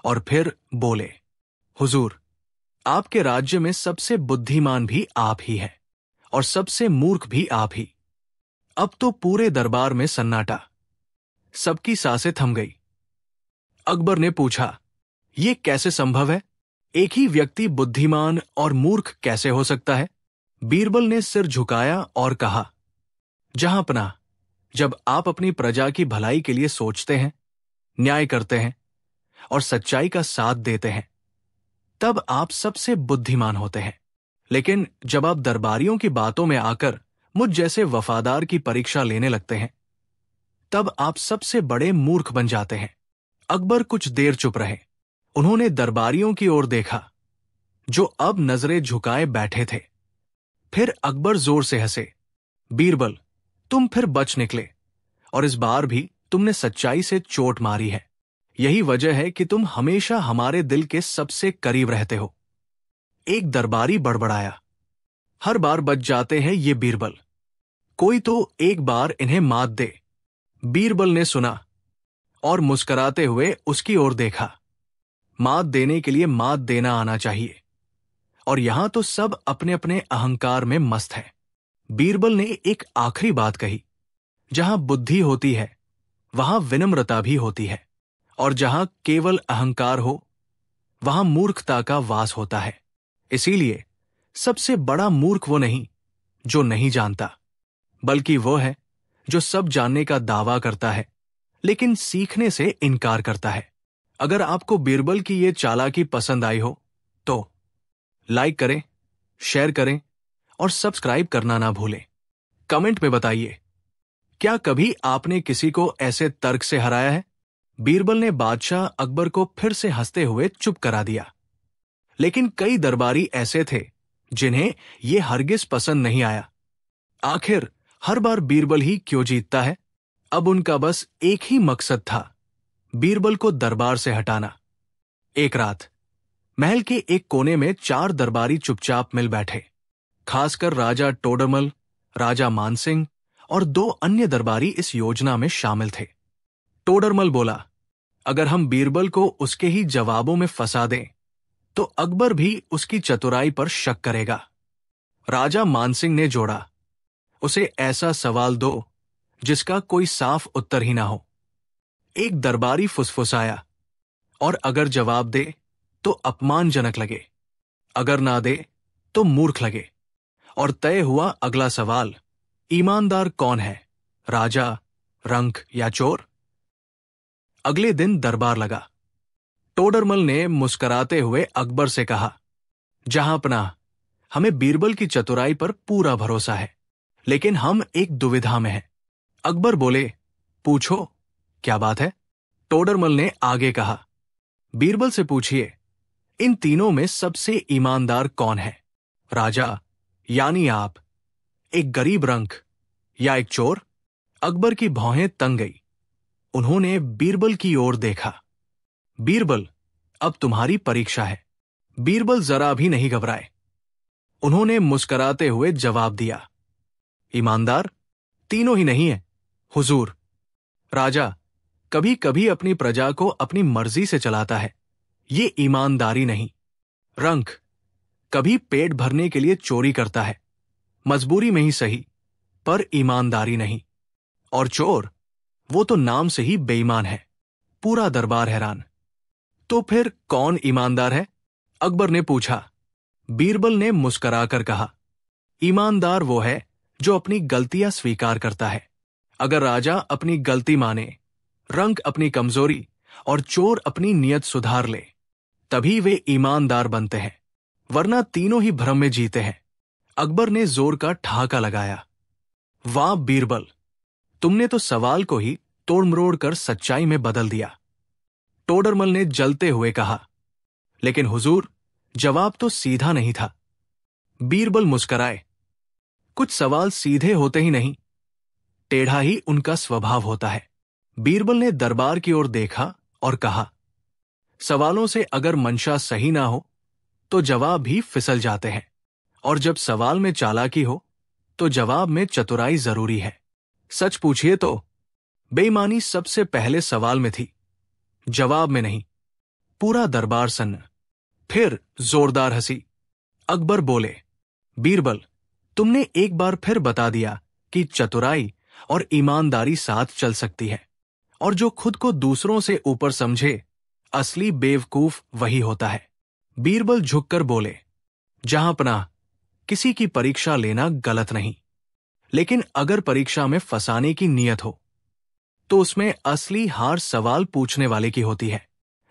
और फिर बोले, हुजूर, आपके राज्य में सबसे बुद्धिमान भी आप ही हैं और सबसे मूर्ख भी आप ही। अब तो पूरे दरबार में सन्नाटा, सबकी सांसें थम गई। अकबर ने पूछा, यह कैसे संभव है? एक ही व्यक्ति बुद्धिमान और मूर्ख कैसे हो सकता है? बीरबल ने सिर झुकाया और कहा, जहांपनाह, जब आप अपनी प्रजा की भलाई के लिए सोचते हैं, न्याय करते हैं और सच्चाई का साथ देते हैं, तब आप सबसे बुद्धिमान होते हैं। लेकिन जब आप दरबारियों की बातों में आकर मुझ जैसे वफादार की परीक्षा लेने लगते हैं, तब आप सबसे बड़े मूर्ख बन जाते हैं। अकबर कुछ देर चुप रहे। उन्होंने दरबारियों की ओर देखा, जो अब नजरें झुकाए बैठे थे। फिर अकबर जोर से हंसे, बीरबल, तुम फिर बच निकले, और इस बार भी तुमने सच्चाई से चोट मारी है। यही वजह है कि तुम हमेशा हमारे दिल के सबसे करीब रहते हो। एक दरबारी बड़बड़ाया, हर बार बच जाते हैं ये बीरबल, कोई तो एक बार इन्हें मात दे। बीरबल ने सुना और मुस्कुराते हुए उसकी ओर देखा। मात देने के लिए मात देना आना चाहिए, और यहां तो सब अपने अपने अहंकार में मस्त हैं। बीरबल ने एक आखिरी बात कही, जहां बुद्धि होती है वहां विनम्रता भी होती है, और जहां केवल अहंकार हो वहां मूर्खता का वास होता है। इसीलिए सबसे बड़ा मूर्ख वो नहीं जो नहीं जानता, बल्कि वो है जो सब जानने का दावा करता है लेकिन सीखने से इनकार करता है। अगर आपको बीरबल की ये चालाकी पसंद आई हो तो लाइक करें, शेयर करें और सब्सक्राइब करना ना भूलें। कमेंट में बताइए, क्या कभी आपने किसी को ऐसे तर्क से हराया है? बीरबल ने बादशाह अकबर को फिर से हंसते हुए चुप करा दिया। लेकिन कई दरबारी ऐसे थे जिन्हें यह हरगिज पसंद नहीं आया। आखिर हर बार बीरबल ही क्यों जीतता है? अब उनका बस एक ही मकसद था, बीरबल को दरबार से हटाना। एक रात महल के एक कोने में 4 दरबारी चुपचाप मिल बैठे। खासकर राजा टोडरमल, राजा मानसिंह और 2 अन्य दरबारी इस योजना में शामिल थे। टोडरमल बोला, अगर हम बीरबल को उसके ही जवाबों में फंसा दें तो अकबर भी उसकी चतुराई पर शक करेगा। राजा मानसिंह ने जोड़ा, उसे ऐसा सवाल दो जिसका कोई साफ उत्तर ही ना हो। एक दरबारी फुसफुसाया, और अगर जवाब दे तो अपमानजनक लगे, अगर ना दे तो मूर्ख लगे। और तय हुआ अगला सवाल, ईमानदार कौन है, राजा, रंक या चोर? अगले दिन दरबार लगा। टोडरमल ने मुस्कुराते हुए अकबर से कहा, जहांपनाह, हमें बीरबल की चतुराई पर पूरा भरोसा है, लेकिन हम एक दुविधा में हैं। अकबर बोले, पूछो, क्या बात है? टोडरमल ने आगे कहा, बीरबल से पूछिए, इन तीनों में सबसे ईमानदार कौन है, राजा यानी आप, एक गरीब रंक या एक चोर? अकबर की भौहें तंग गई। उन्होंने बीरबल की ओर देखा। बीरबल, अब तुम्हारी परीक्षा है। बीरबल जरा भी नहीं घबराए। उन्होंने मुस्कुराते हुए जवाब दिया, ईमानदार तीनों ही नहीं है, हुजूर। राजा कभी कभी अपनी प्रजा को अपनी मर्जी से चलाता है, ये ईमानदारी नहीं। रंक कभी पेट भरने के लिए चोरी करता है, मजबूरी में ही सही, पर ईमानदारी नहीं। और चोर, वो तो नाम से ही बेईमान है। पूरा दरबार हैरान। तो फिर कौन ईमानदार है? अकबर ने पूछा। बीरबल ने मुस्कुराकर कहा, ईमानदार वो है जो अपनी गलतियां स्वीकार करता है। अगर राजा अपनी गलती माने, रंक अपनी कमजोरी और चोर अपनी नीयत सुधार ले, तभी वे ईमानदार बनते हैं, वरना तीनों ही भ्रम में जीते हैं। अकबर ने जोर का ठहाका लगाया। वाह बीरबल, तुमने तो सवाल को ही तोड़ मरोड़ कर सच्चाई में बदल दिया। टोडरमल ने जलते हुए कहा। लेकिन हुजूर, जवाब तो सीधा नहीं था। बीरबल मुस्कराए। कुछ सवाल सीधे होते ही नहीं, टेढ़ा ही उनका स्वभाव होता है। बीरबल ने दरबार की ओर देखा और कहा, सवालों से अगर मंशा सही ना हो तो जवाब भी फिसल जाते हैं, और जब सवाल में चालाकी हो तो जवाब में चतुराई जरूरी है। सच पूछिए तो बेईमानी सबसे पहले सवाल में थी, जवाब में नहीं। पूरा दरबार सन्न। फिर जोरदार हंसी। अकबर बोले, बीरबल, तुमने एक बार फिर बता दिया कि चतुराई और ईमानदारी साथ चल सकती है, और जो खुद को दूसरों से ऊपर समझे, असली बेवकूफ वही होता है। बीरबल झुककर बोले, जहां पनाह, किसी की परीक्षा लेना गलत नहीं, लेकिन अगर परीक्षा में फंसाने की नीयत हो तो उसमें असली हार सवाल पूछने वाले की होती है।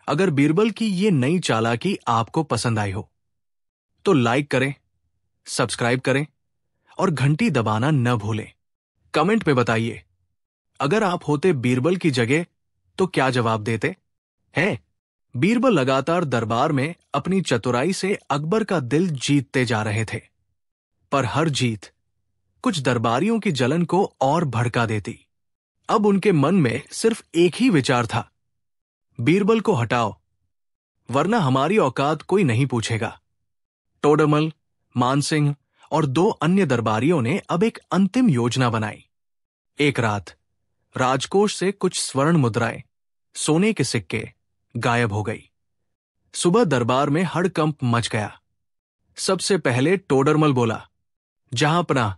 अगर बीरबल की ये नई चालाकी आपको पसंद आई हो तो लाइक करें, सब्सक्राइब करें और घंटी दबाना न भूलें। कमेंट में बताइए, अगर आप होते बीरबल की जगह तो क्या जवाब देते हैं? बीरबल लगातार दरबार में अपनी चतुराई से अकबर का दिल जीतते जा रहे थे, पर हर जीत कुछ दरबारियों की जलन को और भड़का देती। अब उनके मन में सिर्फ एक ही विचार था, बीरबल को हटाओ, वरना हमारी औकात कोई नहीं पूछेगा। टोडरमल, मानसिंह और 2 अन्य दरबारियों ने अब एक अंतिम योजना बनाई। एक रात राजकोष से कुछ स्वर्ण मुद्राएं, सोने के सिक्के गायब हो गई। सुबह दरबार में हड़कंप मच गया। सबसे पहले टोडरमल बोला, जहां पनाह,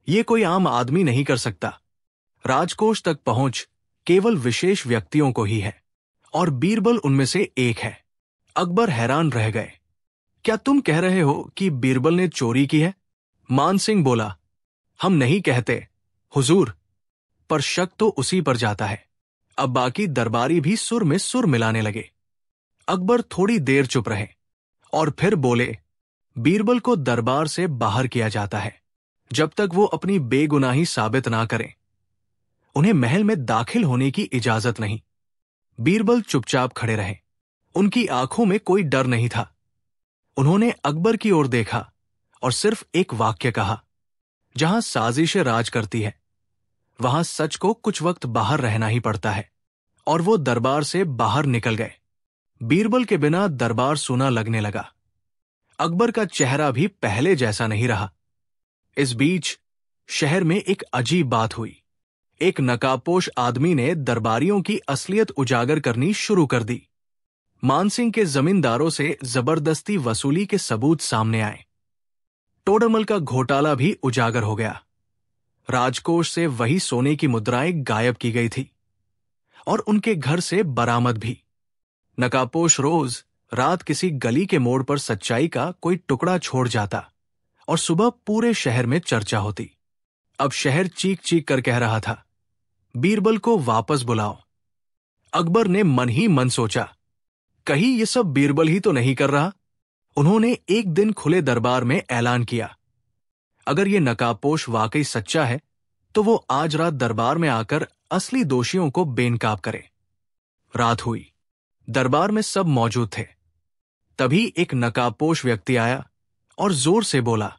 ये कोई आम आदमी नहीं कर सकता। राजकोष तक पहुंच केवल विशेष व्यक्तियों को ही है, और बीरबल उनमें से एक है। अकबर हैरान रह गए। क्या तुम कह रहे हो कि बीरबल ने चोरी की है? मानसिंह बोला, हम नहीं कहते हुजूर, पर शक तो उसी पर जाता है। अब बाकी दरबारी भी सुर में सुर मिलाने लगे। अकबर थोड़ी देर चुप रहे और फिर बोले, बीरबल को दरबार से बाहर किया जाता है जब तक वो अपनी बेगुनाही साबित ना करें। उन्हें महल में दाखिल होने की इजाजत नहीं। बीरबल चुपचाप खड़े रहे। उनकी आंखों में कोई डर नहीं था। उन्होंने अकबर की ओर देखा और सिर्फ एक वाक्य कहा, जहां साजिशें राज करती है, वहां सच को कुछ वक्त बाहर रहना ही पड़ता है। और वो दरबार से बाहर निकल गए। बीरबल के बिना दरबार सूना लगने लगा। अकबर का चेहरा भी पहले जैसा नहीं रहा। इस बीच शहर में एक अजीब बात हुई। एक नकाबपोश आदमी ने दरबारियों की असलियत उजागर करनी शुरू कर दी। मानसिंह के जमींदारों से जबरदस्ती वसूली के सबूत सामने आए। टोडरमल का घोटाला भी उजागर हो गया। राजकोष से वही सोने की मुद्राएं गायब की गई थी, और उनके घर से बरामद भी। नकाबपोश रोज रात किसी गली के मोड़ पर सच्चाई का कोई टुकड़ा छोड़ जाता, और सुबह पूरे शहर में चर्चा होती। अब शहर चीख चीख कर कह रहा था, बीरबल को वापस बुलाओ। अकबर ने मन ही मन सोचा, कहीं ये सब बीरबल ही तो नहीं कर रहा। उन्होंने एक दिन खुले दरबार में ऐलान किया, अगर ये नकाबपोश वाकई सच्चा है तो वो आज रात दरबार में आकर असली दोषियों को बेनकाब करे। रात हुई। दरबार में सब मौजूद थे। तभी एक नकाबपोश व्यक्ति आया और जोर से बोला,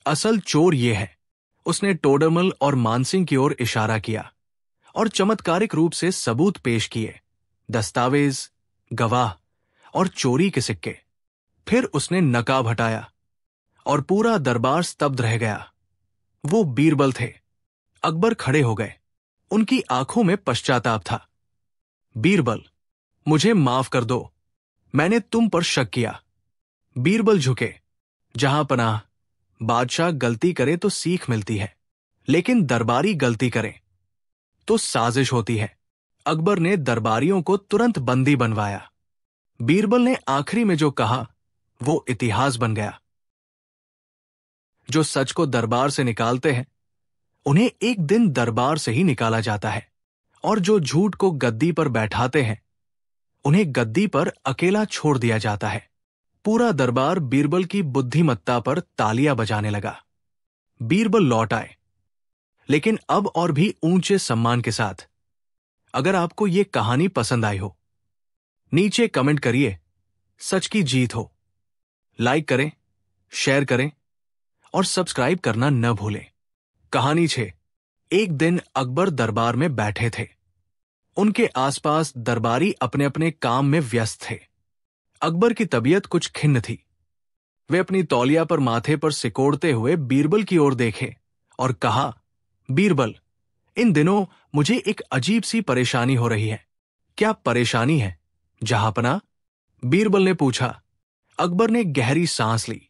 असल चोर ये है। उसने टोडरमल और मानसिंह की ओर इशारा किया और चमत्कारिक रूप से सबूत पेश किए, दस्तावेज, गवाह और चोरी के सिक्के। फिर उसने नकाब हटाया और पूरा दरबार स्तब्ध रह गया। वो बीरबल थे। अकबर खड़े हो गए। उनकी आंखों में पश्चाताप था। बीरबल, मुझे माफ कर दो, मैंने तुम पर शक किया। बीरबल झुके। जहां पनाह, बादशाह गलती करे तो सीख मिलती है, लेकिन दरबारी गलती करे तो साजिश होती है। अकबर ने दरबारियों को तुरंत बंदी बनवाया। बीरबल ने आखिरी में जो कहा वो इतिहास बन गया। जो सच को दरबार से निकालते हैं उन्हें एक दिन दरबार से ही निकाला जाता है और जो झूठ को गद्दी पर बैठाते हैं उन्हें गद्दी पर अकेला छोड़ दिया जाता है। पूरा दरबार बीरबल की बुद्धिमत्ता पर तालियां बजाने लगा। बीरबल लौट आए, लेकिन अब और भी ऊंचे सम्मान के साथ। अगर आपको ये कहानी पसंद आई हो, नीचे कमेंट करिए सच की जीत हो। लाइक करें, शेयर करें और सब्सक्राइब करना न भूलें। कहानी 6। एक दिन अकबर दरबार में बैठे थे। उनके आसपास दरबारी अपने अपने काम में व्यस्त थे। अकबर की तबीयत कुछ खिन्न थी। वे अपनी तौलिया पर माथे पर सिकोड़ते हुए बीरबल की ओर देखे और कहा, बीरबल, इन दिनों मुझे एक अजीब सी परेशानी हो रही है। क्या परेशानी है जहांपना? बीरबल ने पूछा। अकबर ने गहरी सांस ली।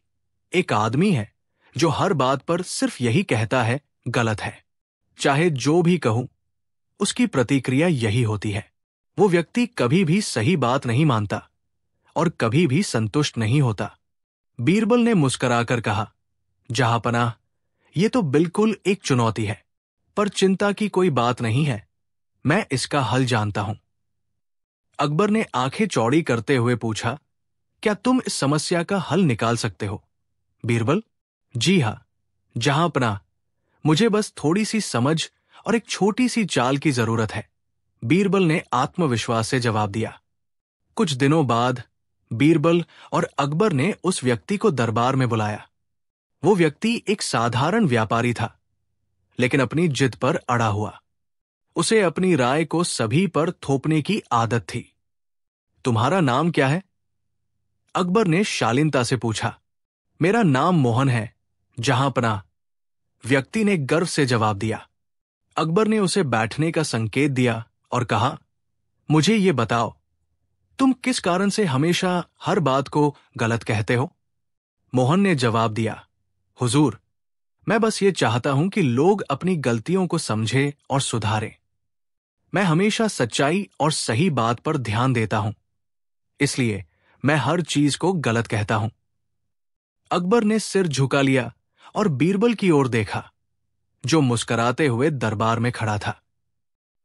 एक आदमी है जो हर बात पर सिर्फ यही कहता है, गलत है। चाहे जो भी कहूं, उसकी प्रतिक्रिया यही होती है। वो व्यक्ति कभी भी सही बात नहीं मानता और कभी भी संतुष्ट नहीं होता। बीरबल ने मुस्कुराकर कहा, जहांपनाह, ये तो बिल्कुल एक चुनौती है, पर चिंता की कोई बात नहीं है। मैं इसका हल जानता हूं। अकबर ने आंखें चौड़ी करते हुए पूछा, क्या तुम इस समस्या का हल निकाल सकते हो? बीरबल, जी हां, जहांपनाह, मुझे बस थोड़ी सी समझ और एक छोटी सी चाल की जरूरत है। बीरबल ने आत्मविश्वास से जवाब दिया। कुछ दिनों बाद बीरबल और अकबर ने उस व्यक्ति को दरबार में बुलाया। वो व्यक्ति एक साधारण व्यापारी था, लेकिन अपनी जिद पर अड़ा हुआ। उसे अपनी राय को सभी पर थोपने की आदत थी। तुम्हारा नाम क्या है? अकबर ने शालीनता से पूछा। मेरा नाम मोहन है, जहांपनाह, व्यक्ति ने गर्व से जवाब दिया। अकबर ने उसे बैठने का संकेत दिया और कहा, मुझे ये बताओ, तुम किस कारण से हमेशा हर बात को गलत कहते हो? मोहन ने जवाब दिया, हुजूर, मैं बस ये चाहता हूं कि लोग अपनी गलतियों को समझें और सुधारें। मैं हमेशा सच्चाई और सही बात पर ध्यान देता हूं, इसलिए मैं हर चीज को गलत कहता हूं। अकबर ने सिर झुका लिया और बीरबल की ओर देखा, जो मुस्कुराते हुए दरबार में खड़ा था।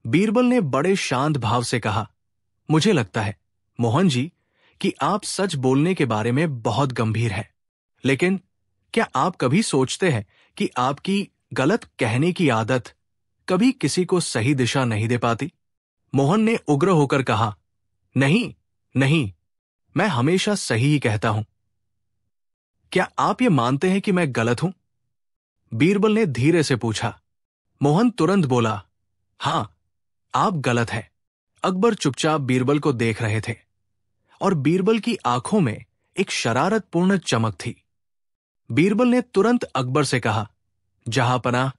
बीरबल ने बड़े शांत भाव से कहा, मुझे लगता है, मोहन जी, कि आप सच बोलने के बारे में बहुत गंभीर हैं। लेकिन क्या आप कभी सोचते हैं कि आपकी गलत कहने की आदत कभी किसी को सही दिशा नहीं दे पाती? मोहन ने उग्र होकर कहा, नहीं, नहीं, मैं हमेशा सही ही कहता हूं। क्या आप ये मानते हैं कि मैं गलत हूं? बीरबल ने धीरे से पूछा। मोहन तुरंत बोला, हां, आप गलत हैं। अकबर चुपचाप बीरबल को देख रहे थे और बीरबल की आंखों में एक शरारतपूर्ण चमक थी। बीरबल ने तुरंत अकबर से कहा, जहांपनाह,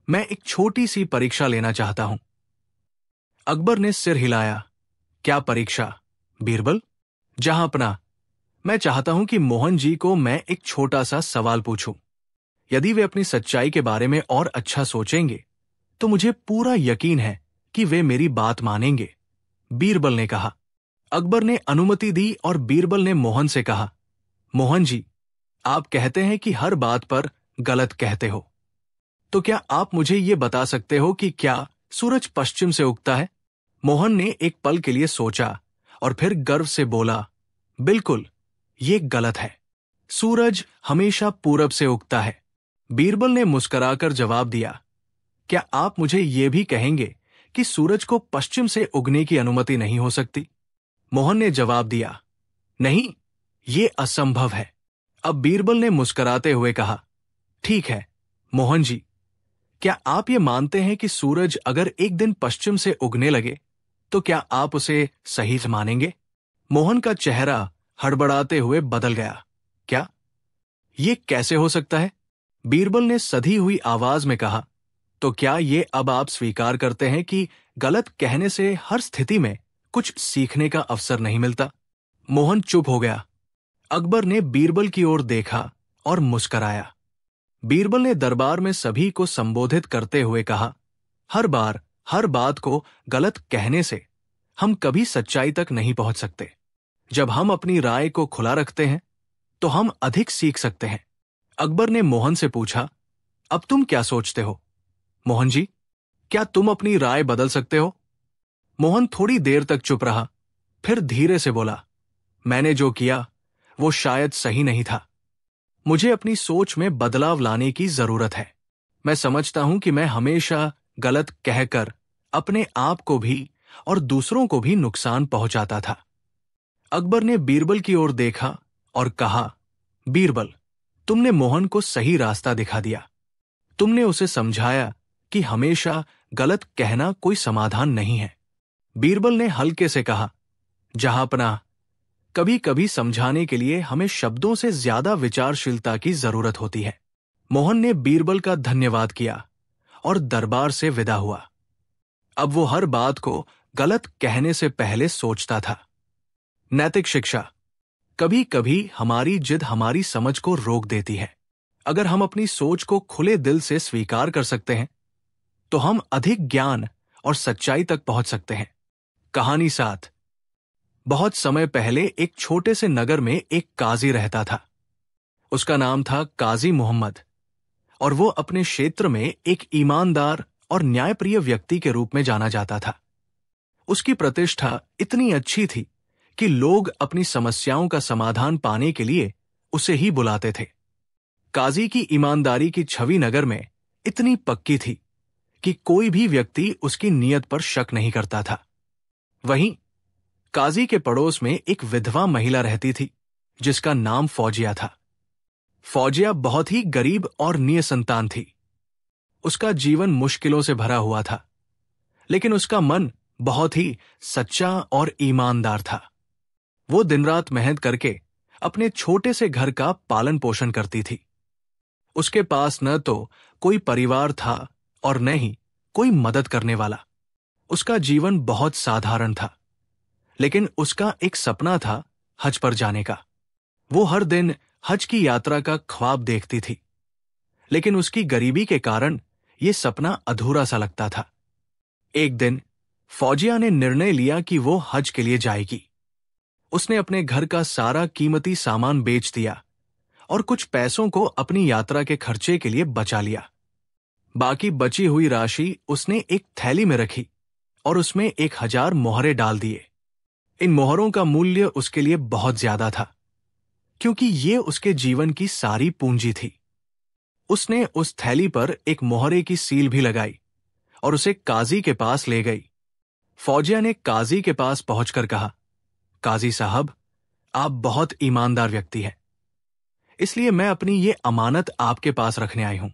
मैं एक छोटी सी परीक्षा लेना चाहता हूं। अकबर ने सिर हिलाया। क्या परीक्षा? बीरबल, जहांपनाह, मैं चाहता हूं कि मोहन जी को मैं एक छोटा सा सवाल पूछूं। यदि वे अपनी सच्चाई के बारे में और अच्छा सोचेंगे तो मुझे पूरा यकीन है कि वे मेरी बात मानेंगे, बीरबल ने कहा। अकबर ने अनुमति दी और बीरबल ने मोहन से कहा, मोहन जी, आप कहते हैं कि हर बात पर गलत कहते हो, तो क्या आप मुझे ये बता सकते हो कि क्या सूरज पश्चिम से उगता है? मोहन ने एक पल के लिए सोचा और फिर गर्व से बोला, बिल्कुल, ये गलत है। सूरज हमेशा पूरब से उगता है। बीरबल ने मुस्कुराकर जवाब दिया, क्या आप मुझे ये भी कहेंगे कि सूरज को पश्चिम से उगने की अनुमति नहीं हो सकती? मोहन ने जवाब दिया, नहीं, ये असंभव है। अब बीरबल ने मुस्कुराते हुए कहा, ठीक है, मोहन जी, क्या आप ये मानते हैं कि सूरज अगर एक दिन पश्चिम से उगने लगे तो क्या आप उसे सही मानेंगे? मोहन का चेहरा हड़बड़ाते हुए बदल गया। क्या? ये कैसे हो सकता है? बीरबल ने सधी हुई आवाज में कहा, तो क्या ये अब आप स्वीकार करते हैं कि गलत कहने से हर स्थिति में कुछ सीखने का अवसर नहीं मिलता? मोहन चुप हो गया। अकबर ने बीरबल की ओर देखा और मुस्कराया। बीरबल ने दरबार में सभी को संबोधित करते हुए कहा, हर बार हर बात को गलत कहने से हम कभी सच्चाई तक नहीं पहुंच सकते। जब हम अपनी राय को खुला रखते हैं तो हम अधिक सीख सकते हैं। अकबर ने मोहन से पूछा, अब तुम क्या सोचते हो? मोहन जी, क्या तुम अपनी राय बदल सकते हो? मोहन थोड़ी देर तक चुप रहा, फिर धीरे से बोला, मैंने जो किया वो शायद सही नहीं था। मुझे अपनी सोच में बदलाव लाने की जरूरत है। मैं समझता हूं कि मैं हमेशा गलत कहकर अपने आप को भी और दूसरों को भी नुकसान पहुंचाता था। अकबर ने बीरबल की ओर देखा और कहा, बीरबल, तुमने मोहन को सही रास्ता दिखा दिया। तुमने उसे समझाया कि हमेशा गलत कहना कोई समाधान नहीं है। बीरबल ने हल्के से कहा, जहांपनाह, कभी कभी समझाने के लिए हमें शब्दों से ज्यादा विचारशीलता की जरूरत होती है। मोहन ने बीरबल का धन्यवाद किया और दरबार से विदा हुआ। अब वो हर बात को गलत कहने से पहले सोचता था। नैतिक शिक्षा। कभी कभी हमारी जिद हमारी समझ को रोक देती है। अगर हम अपनी सोच को खुले दिल से स्वीकार कर सकते हैं तो हम अधिक ज्ञान और सच्चाई तक पहुंच सकते हैं। कहानी 7। बहुत समय पहले एक छोटे से नगर में एक काजी रहता था। उसका नाम था काजी मोहम्मद और वो अपने क्षेत्र में एक ईमानदार और न्यायप्रिय व्यक्ति के रूप में जाना जाता था। उसकी प्रतिष्ठा इतनी अच्छी थी कि लोग अपनी समस्याओं का समाधान पाने के लिए उसे ही बुलाते थे। काजी की ईमानदारी की छवि नगर में इतनी पक्की थी कि कोई भी व्यक्ति उसकी नीयत पर शक नहीं करता था। वहीं काजी के पड़ोस में एक विधवा महिला रहती थी जिसका नाम फौजिया था। फौजिया बहुत ही गरीब और निसंतान थी। उसका जीवन मुश्किलों से भरा हुआ था, लेकिन उसका मन बहुत ही सच्चा और ईमानदार था। वो दिन रात मेहनत करके अपने छोटे से घर का पालन पोषण करती थी। उसके पास न तो कोई परिवार था और न ही कोई मदद करने वाला। उसका जीवन बहुत साधारण था, लेकिन उसका एक सपना था हज पर जाने का। वो हर दिन हज की यात्रा का ख्वाब देखती थी, लेकिन उसकी गरीबी के कारण ये सपना अधूरा सा लगता था। एक दिन फौजिया ने निर्णय लिया कि वो हज के लिए जाएगी। उसने अपने घर का सारा कीमती सामान बेच दिया और कुछ पैसों को अपनी यात्रा के खर्चे के लिए बचा लिया। बाकी बची हुई राशि उसने एक थैली में रखी और उसमें 1000 मोहरे डाल दिए। इन मोहरों का मूल्य उसके लिए बहुत ज्यादा था, क्योंकि ये उसके जीवन की सारी पूंजी थी। उसने उस थैली पर एक मोहरे की सील भी लगाई और उसे काजी के पास ले गई। फौजिया ने काजी के पास पहुंचकर कहा, काजी साहब, आप बहुत ईमानदार व्यक्ति हैं, इसलिए मैं अपनी ये अमानत आपके पास रखने आई हूं।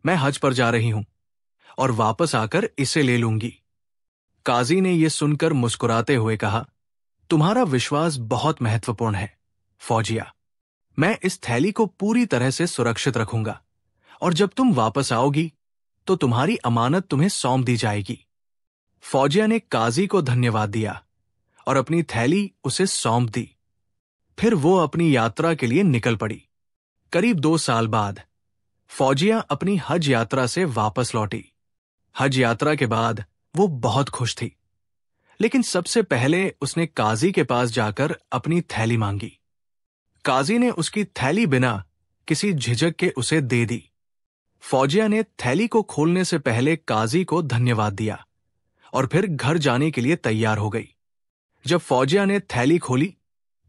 मैं हज पर जा रही हूं और वापस आकर इसे ले लूंगी। काजी ने यह सुनकर मुस्कुराते हुए कहा, तुम्हारा विश्वास बहुत महत्वपूर्ण है फौजिया। मैं इस थैली को पूरी तरह से सुरक्षित रखूंगा और जब तुम वापस आओगी तो तुम्हारी अमानत तुम्हें सौंप दी जाएगी। फौजिया ने काजी को धन्यवाद दिया और अपनी थैली उसे सौंप दी। फिर वो अपनी यात्रा के लिए निकल पड़ी। करीब 2 साल बाद फौजिया अपनी हज यात्रा से वापस लौटी। हज यात्रा के बाद वो बहुत खुश थी, लेकिन सबसे पहले उसने काजी के पास जाकर अपनी थैली मांगी। काजी ने उसकी थैली बिना किसी झिझक के उसे दे दी। फौजिया ने थैली को खोलने से पहले काजी को धन्यवाद दिया और फिर घर जाने के लिए तैयार हो गई। जब फौजिया ने थैली खोली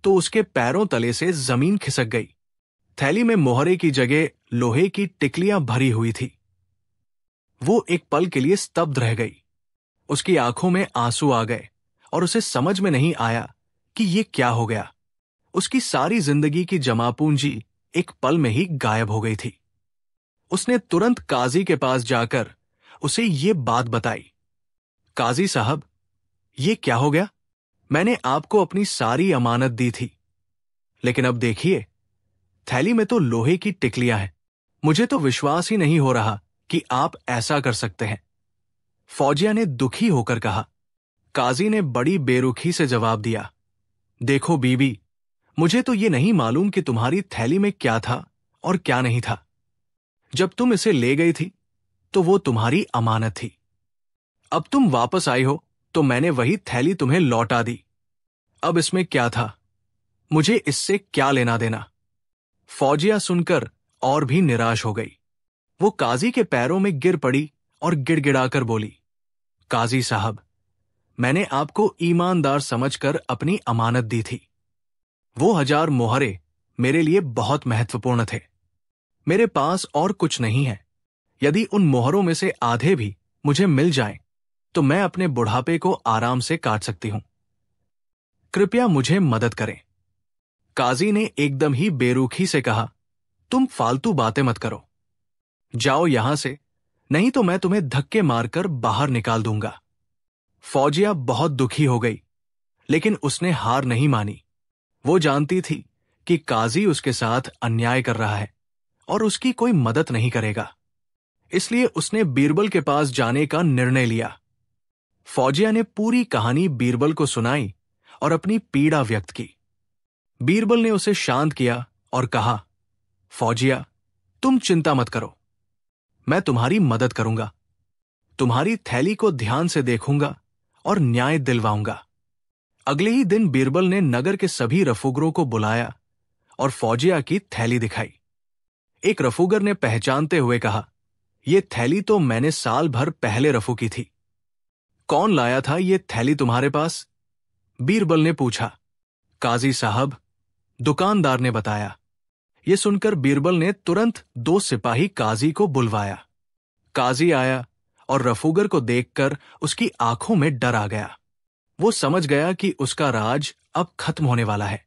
तो उसके पैरों तले से जमीन खिसक गई। थैली में मोहरे की जगह लोहे की टिकलियां भरी हुई थी। वो एक पल के लिए स्तब्ध रह गई। उसकी आंखों में आंसू आ गए और उसे समझ में नहीं आया कि ये क्या हो गया। उसकी सारी जिंदगी की जमा पूंजी एक पल में ही गायब हो गई थी। उसने तुरंत काजी के पास जाकर उसे ये बात बताई। काजी साहब, ये क्या हो गया? मैंने आपको अपनी सारी अमानत दी थी, लेकिन अब देखिए, थैली में तो लोहे की टिकलियां हैं। मुझे तो विश्वास ही नहीं हो रहा कि आप ऐसा कर सकते हैं। फौजिया ने दुखी होकर कहा। काजी ने बड़ी बेरुखी से जवाब दिया, देखो बीबी, मुझे तो ये नहीं मालूम कि तुम्हारी थैली में क्या था और क्या नहीं था। जब तुम इसे ले गई थी तो वो तुम्हारी अमानत थी। अब तुम वापस आई हो तो मैंने वही थैली तुम्हें लौटा दी। अब इसमें क्या था? मुझे इससे क्या लेना देना? फौजिया सुनकर और भी निराश हो गई। वो काजी के पैरों में गिर पड़ी और गिड़गिड़ाकर बोली, काजी साहब, मैंने आपको ईमानदार समझकर अपनी अमानत दी थी। वो 1000 मोहरे मेरे लिए बहुत महत्वपूर्ण थे। मेरे पास और कुछ नहीं है। यदि उन मोहरों में से आधे भी मुझे मिल जाएं, तो मैं अपने बुढ़ापे को आराम से काट सकती हूं। कृपया मुझे मदद करें। काजी ने एकदम ही बेरुखी से कहा, तुम फालतू बातें मत करो। जाओ यहां से, नहीं तो मैं तुम्हें धक्के मारकर बाहर निकाल दूंगा। फौजिया बहुत दुखी हो गई, लेकिन उसने हार नहीं मानी। वो जानती थी कि काजी उसके साथ अन्याय कर रहा है और उसकी कोई मदद नहीं करेगा। इसलिए उसने बीरबल के पास जाने का निर्णय लिया। फौजिया ने पूरी कहानी बीरबल को सुनाई और अपनी पीड़ा व्यक्त की। बीरबल ने उसे शांत किया और कहा, फौजिया, तुम चिंता मत करो, मैं तुम्हारी मदद करूंगा। तुम्हारी थैली को ध्यान से देखूंगा और न्याय दिलवाऊंगा। अगले ही दिन बीरबल ने नगर के सभी रफूगरों को बुलाया और फौजिया की थैली दिखाई। एक रफूगर ने पहचानते हुए कहा, यह थैली तो मैंने साल भर पहले रफू की थी। कौन लाया था ये थैली तुम्हारे पास? बीरबल ने पूछा। काजी साहब, दुकानदार ने बताया। ये सुनकर बीरबल ने तुरंत 2 सिपाही काजी को बुलवाया। काजी आया और रफूगर को देखकर उसकी आंखों में डर आ गया। वो समझ गया कि उसका राज अब खत्म होने वाला है।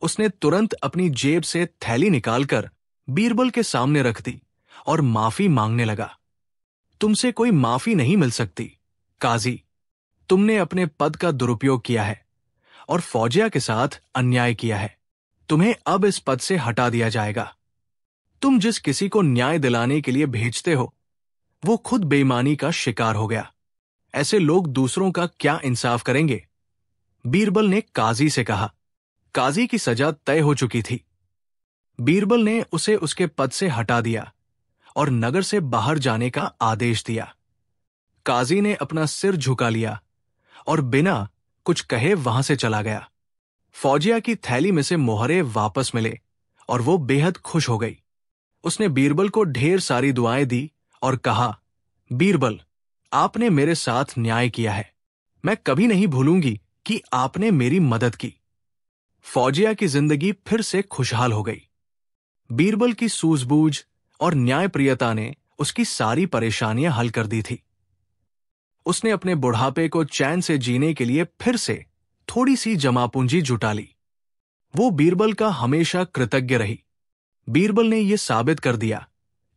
उसने तुरंत अपनी जेब से थैली निकालकर बीरबल के सामने रख दी और माफी मांगने लगा। तुमसे कोई माफी नहीं मिल सकती, काजी। तुमने अपने पद का दुरुपयोग किया है और फौजिया के साथ अन्याय किया है। तुम्हें अब इस पद से हटा दिया जाएगा। तुम जिस किसी को न्याय दिलाने के लिए भेजते हो, वो खुद बेईमानी का शिकार हो गया। ऐसे लोग दूसरों का क्या इंसाफ करेंगे? बीरबल ने काजी से कहा। काजी की सजा तय हो चुकी थी। बीरबल ने उसे उसके पद से हटा दिया और नगर से बाहर जाने का आदेश दिया। काजी ने अपना सिर झुका लिया और बिना कुछ कहे वहां से चला गया। फौजिया की थैली में से मोहरे वापस मिले और वो बेहद खुश हो गई। उसने बीरबल को ढेर सारी दुआएं दी और कहा, बीरबल, आपने मेरे साथ न्याय किया है। मैं कभी नहीं भूलूंगी कि आपने मेरी मदद की। फौजिया की जिंदगी फिर से खुशहाल हो गई। बीरबल की सूझबूझ और न्यायप्रियता ने उसकी सारी परेशानियां हल कर दी थी। उसने अपने बुढ़ापे को चैन से जीने के लिए फिर से थोड़ी सी जमा पूंजी जुटा ली। वो बीरबल का हमेशा कृतज्ञ रही। बीरबल ने यह साबित कर दिया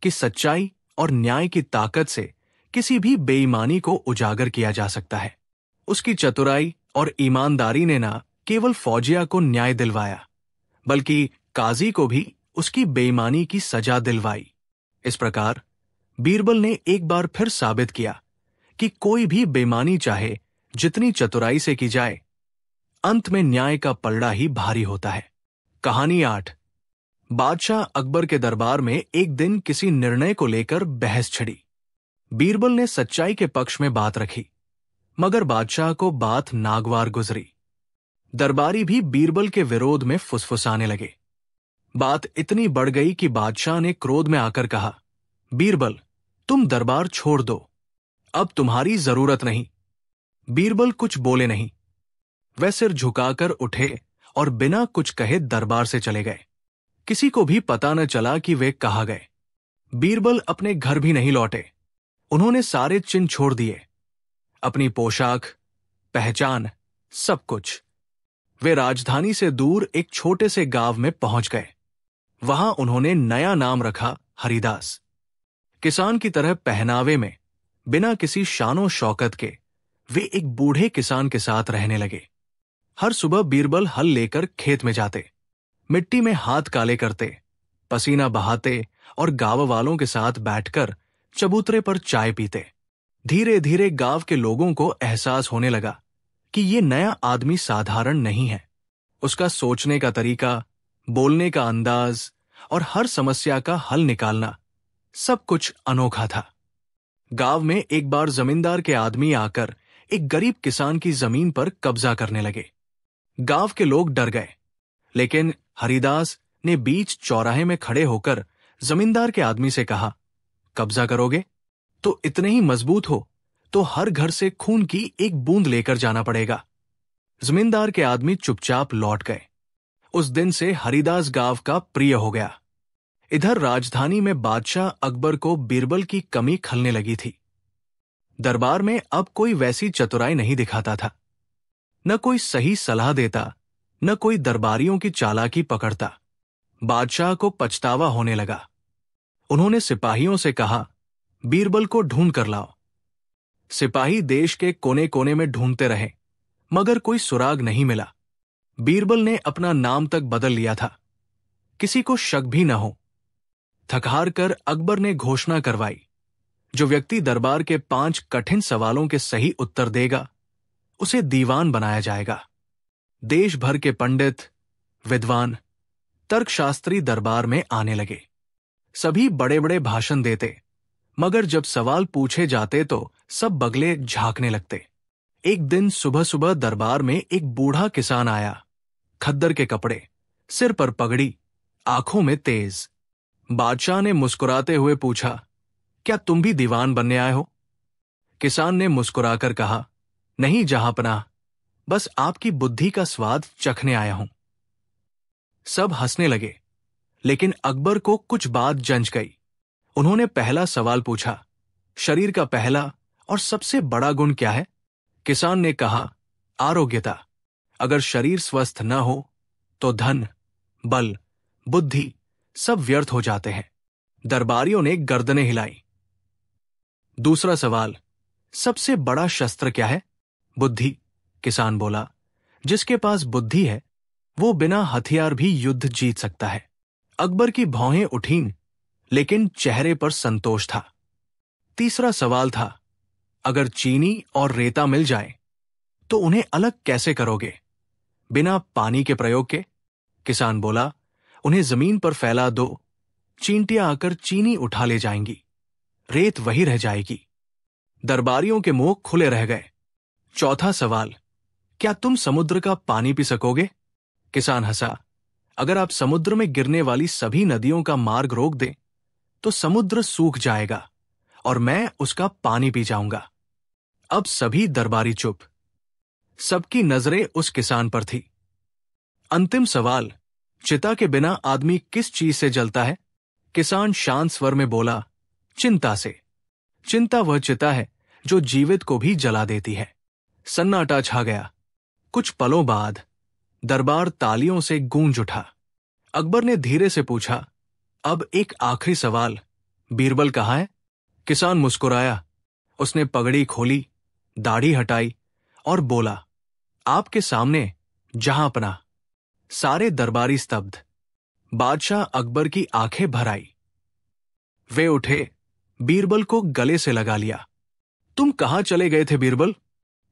कि सच्चाई और न्याय की ताकत से किसी भी बेईमानी को उजागर किया जा सकता है। उसकी चतुराई और ईमानदारी ने न केवल फौजिया को न्याय दिलवाया, बल्कि काजी को भी उसकी बेईमानी की सजा दिलवाई। इस प्रकार बीरबल ने एक बार फिर साबित किया कि कोई भी बेईमानी चाहे जितनी चतुराई से की जाए, अंत में न्याय का पलड़ा ही भारी होता है। कहानी 8। बादशाह अकबर के दरबार में एक दिन किसी निर्णय को लेकर बहस छिड़ी। बीरबल ने सच्चाई के पक्ष में बात रखी, मगर बादशाह को बात नागवार गुजरी। दरबारी भी बीरबल के विरोध में फुसफुसाने लगे। बात इतनी बढ़ गई कि बादशाह ने क्रोध में आकर कहा, बीरबल, तुम दरबार छोड़ दो, अब तुम्हारी जरूरत नहीं। बीरबल कुछ बोले नहीं। वह सिर झुकाकर उठे और बिना कुछ कहे दरबार से चले गए। किसी को भी पता न चला कि वे कहाँ गए। बीरबल अपने घर भी नहीं लौटे। उन्होंने सारे चिन्ह छोड़ दिए, अपनी पोशाक, पहचान, सब कुछ। वे राजधानी से दूर एक छोटे से गांव में पहुंच गए। वहां उन्होंने नया नाम रखा, हरिदास। किसान की तरह पहनावे में, बिना किसी शानो शौकत के, वे एक बूढ़े किसान के साथ रहने लगे। हर सुबह बीरबल हल लेकर खेत में जाते, मिट्टी में हाथ काले करते, पसीना बहाते और गांव वालों के साथ बैठकर चबूतरे पर चाय पीते। धीरे धीरे गांव के लोगों को एहसास होने लगा कि ये नया आदमी साधारण नहीं है। उसका सोचने का तरीका, बोलने का अंदाज और हर समस्या का हल निकालना, सब कुछ अनोखा था। गांव में एक बार जमींदार के आदमी आकर एक गरीब किसान की जमीन पर कब्जा करने लगे। गांव के लोग डर गए, लेकिन हरिदास ने बीच चौराहे में खड़े होकर जमींदार के आदमी से कहा, कब्जा करोगे तो इतने ही मजबूत हो तो हर घर से खून की एक बूंद लेकर जाना पड़ेगा। जमींदार के आदमी चुपचाप लौट गए। उस दिन से हरिदास गांव का प्रिय हो गया। इधर राजधानी में बादशाह अकबर को बीरबल की कमी खलने लगी थी। दरबार में अब कोई वैसी चतुराई नहीं दिखाता था। न कोई सही सलाह देता, न कोई दरबारियों की चालाकी पकड़ता। बादशाह को पछतावा होने लगा। उन्होंने सिपाहियों से कहा, बीरबल को ढूंढ कर लाओ। सिपाही देश के कोने कोने में ढूंढते रहे, मगर कोई सुराग नहीं मिला। बीरबल ने अपना नाम तक बदल लिया था, किसी को शक भी न हो। थकहार कर अकबर ने घोषणा करवाई, जो व्यक्ति दरबार के 5 कठिन सवालों के सही उत्तर देगा उसे दीवान बनाया जाएगा। देश भर के पंडित, विद्वान, तर्कशास्त्री दरबार में आने लगे। सभी बड़े बड़े भाषण देते, मगर जब सवाल पूछे जाते तो सब बगले झांकने लगते। एक दिन सुबह सुबह दरबार में एक बूढ़ा किसान आया। खद्दर के कपड़े, सिर पर पगड़ी, आंखों में तेज। बादशाह ने मुस्कुराते हुए पूछा, क्या तुम भी दीवान बनने आए हो? किसान ने मुस्कुराकर कहा, नहीं जहांपनाह, बस आपकी बुद्धि का स्वाद चखने आया हूं। सब हंसने लगे, लेकिन अकबर को कुछ बात जंच गई। उन्होंने पहला सवाल पूछा, शरीर का पहला और सबसे बड़ा गुण क्या है? किसान ने कहा, आरोग्यता। अगर शरीर स्वस्थ न हो तो धन, बल, बुद्धि सब व्यर्थ हो जाते हैं। दरबारियों ने गर्दनें हिलाई। दूसरा सवाल, सबसे बड़ा शस्त्र क्या है? बुद्धि। किसान बोला, जिसके पास बुद्धि है वो बिना हथियार भी युद्ध जीत सकता है। अकबर की भौहें उठीं, लेकिन चेहरे पर संतोष था। तीसरा सवाल था, अगर चीनी और रेता मिल जाए तो उन्हें अलग कैसे करोगे? बिना पानी के प्रयोग के। किसान बोला, उन्हें जमीन पर फैला दो, चींटियां आकर चीनी उठा ले जाएंगी, रेत वही रह जाएगी। दरबारियों के मुंह खुले रह गए। चौथा सवाल, क्या तुम समुद्र का पानी पी सकोगे? किसान हंसा, अगर आप समुद्र में गिरने वाली सभी नदियों का मार्ग रोक दें तो समुद्र सूख जाएगा और मैं उसका पानी पी जाऊंगा। अब सभी दरबारी चुप। सबकी नजरें उस किसान पर थी। अंतिम सवाल, चिता के बिना आदमी किस चीज से जलता है? किसान शांत स्वर में बोला, चिंता से। चिंता वह चिता है जो जीवित को भी जला देती है। सन्नाटा छा गया। कुछ पलों बाद दरबार तालियों से गूंज उठा। अकबर ने धीरे से पूछा, अब एक आखिरी सवाल, बीरबल कहाँ है? किसान मुस्कुराया। उसने पगड़ी खोली, दाढ़ी हटाई और बोला, आपके सामने जहांपनाह। सारे दरबारी स्तब्ध। बादशाह अकबर की आंखें भर आई। वे उठे, बीरबल को गले से लगा लिया। तुम कहां चले गए थे बीरबल?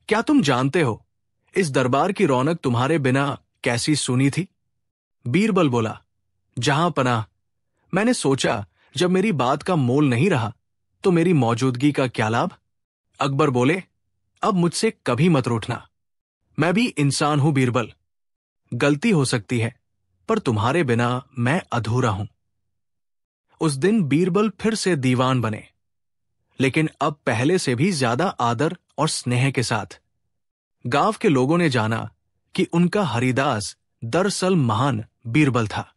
क्या तुम जानते हो इस दरबार की रौनक तुम्हारे बिना कैसी सूनी थी? बीरबल बोला, जहांपनाह, मैंने सोचा जब मेरी बात का मोल नहीं रहा तो मेरी मौजूदगी का क्या लाभ? अकबर बोले, अब मुझसे कभी मत रूठना। मैं भी इंसान हूं बीरबल। गलती हो सकती है, पर तुम्हारे बिना मैं अधूरा हूं। उस दिन बीरबल फिर से दीवान बने, लेकिन अब पहले से भी ज्यादा आदर और स्नेह के साथ। गांव के लोगों ने जाना कि उनका हरिदास दरअसल महान बीरबल था।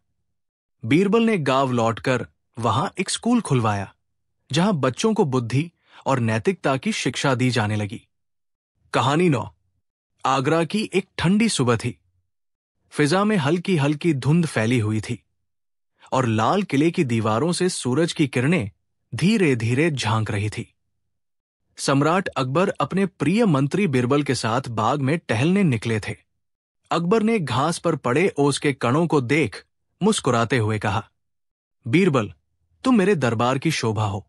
बीरबल ने गांव लौटकर वहां एक स्कूल खुलवाया, जहां बच्चों को बुद्धि और नैतिकता की शिक्षा दी जाने लगी। कहानी 9। आगरा की एक ठंडी सुबह थी। फिजा में हल्की हल्की धुंध फैली हुई थी और लाल किले की दीवारों से सूरज की किरणें धीरे धीरे झांक रही थी। सम्राट अकबर अपने प्रिय मंत्री बीरबल के साथ बाग में टहलने निकले थे। अकबर ने घास पर पड़े ओस के कणों को देख मुस्कुराते हुए कहा, बीरबल, तुम मेरे दरबार की शोभा हो।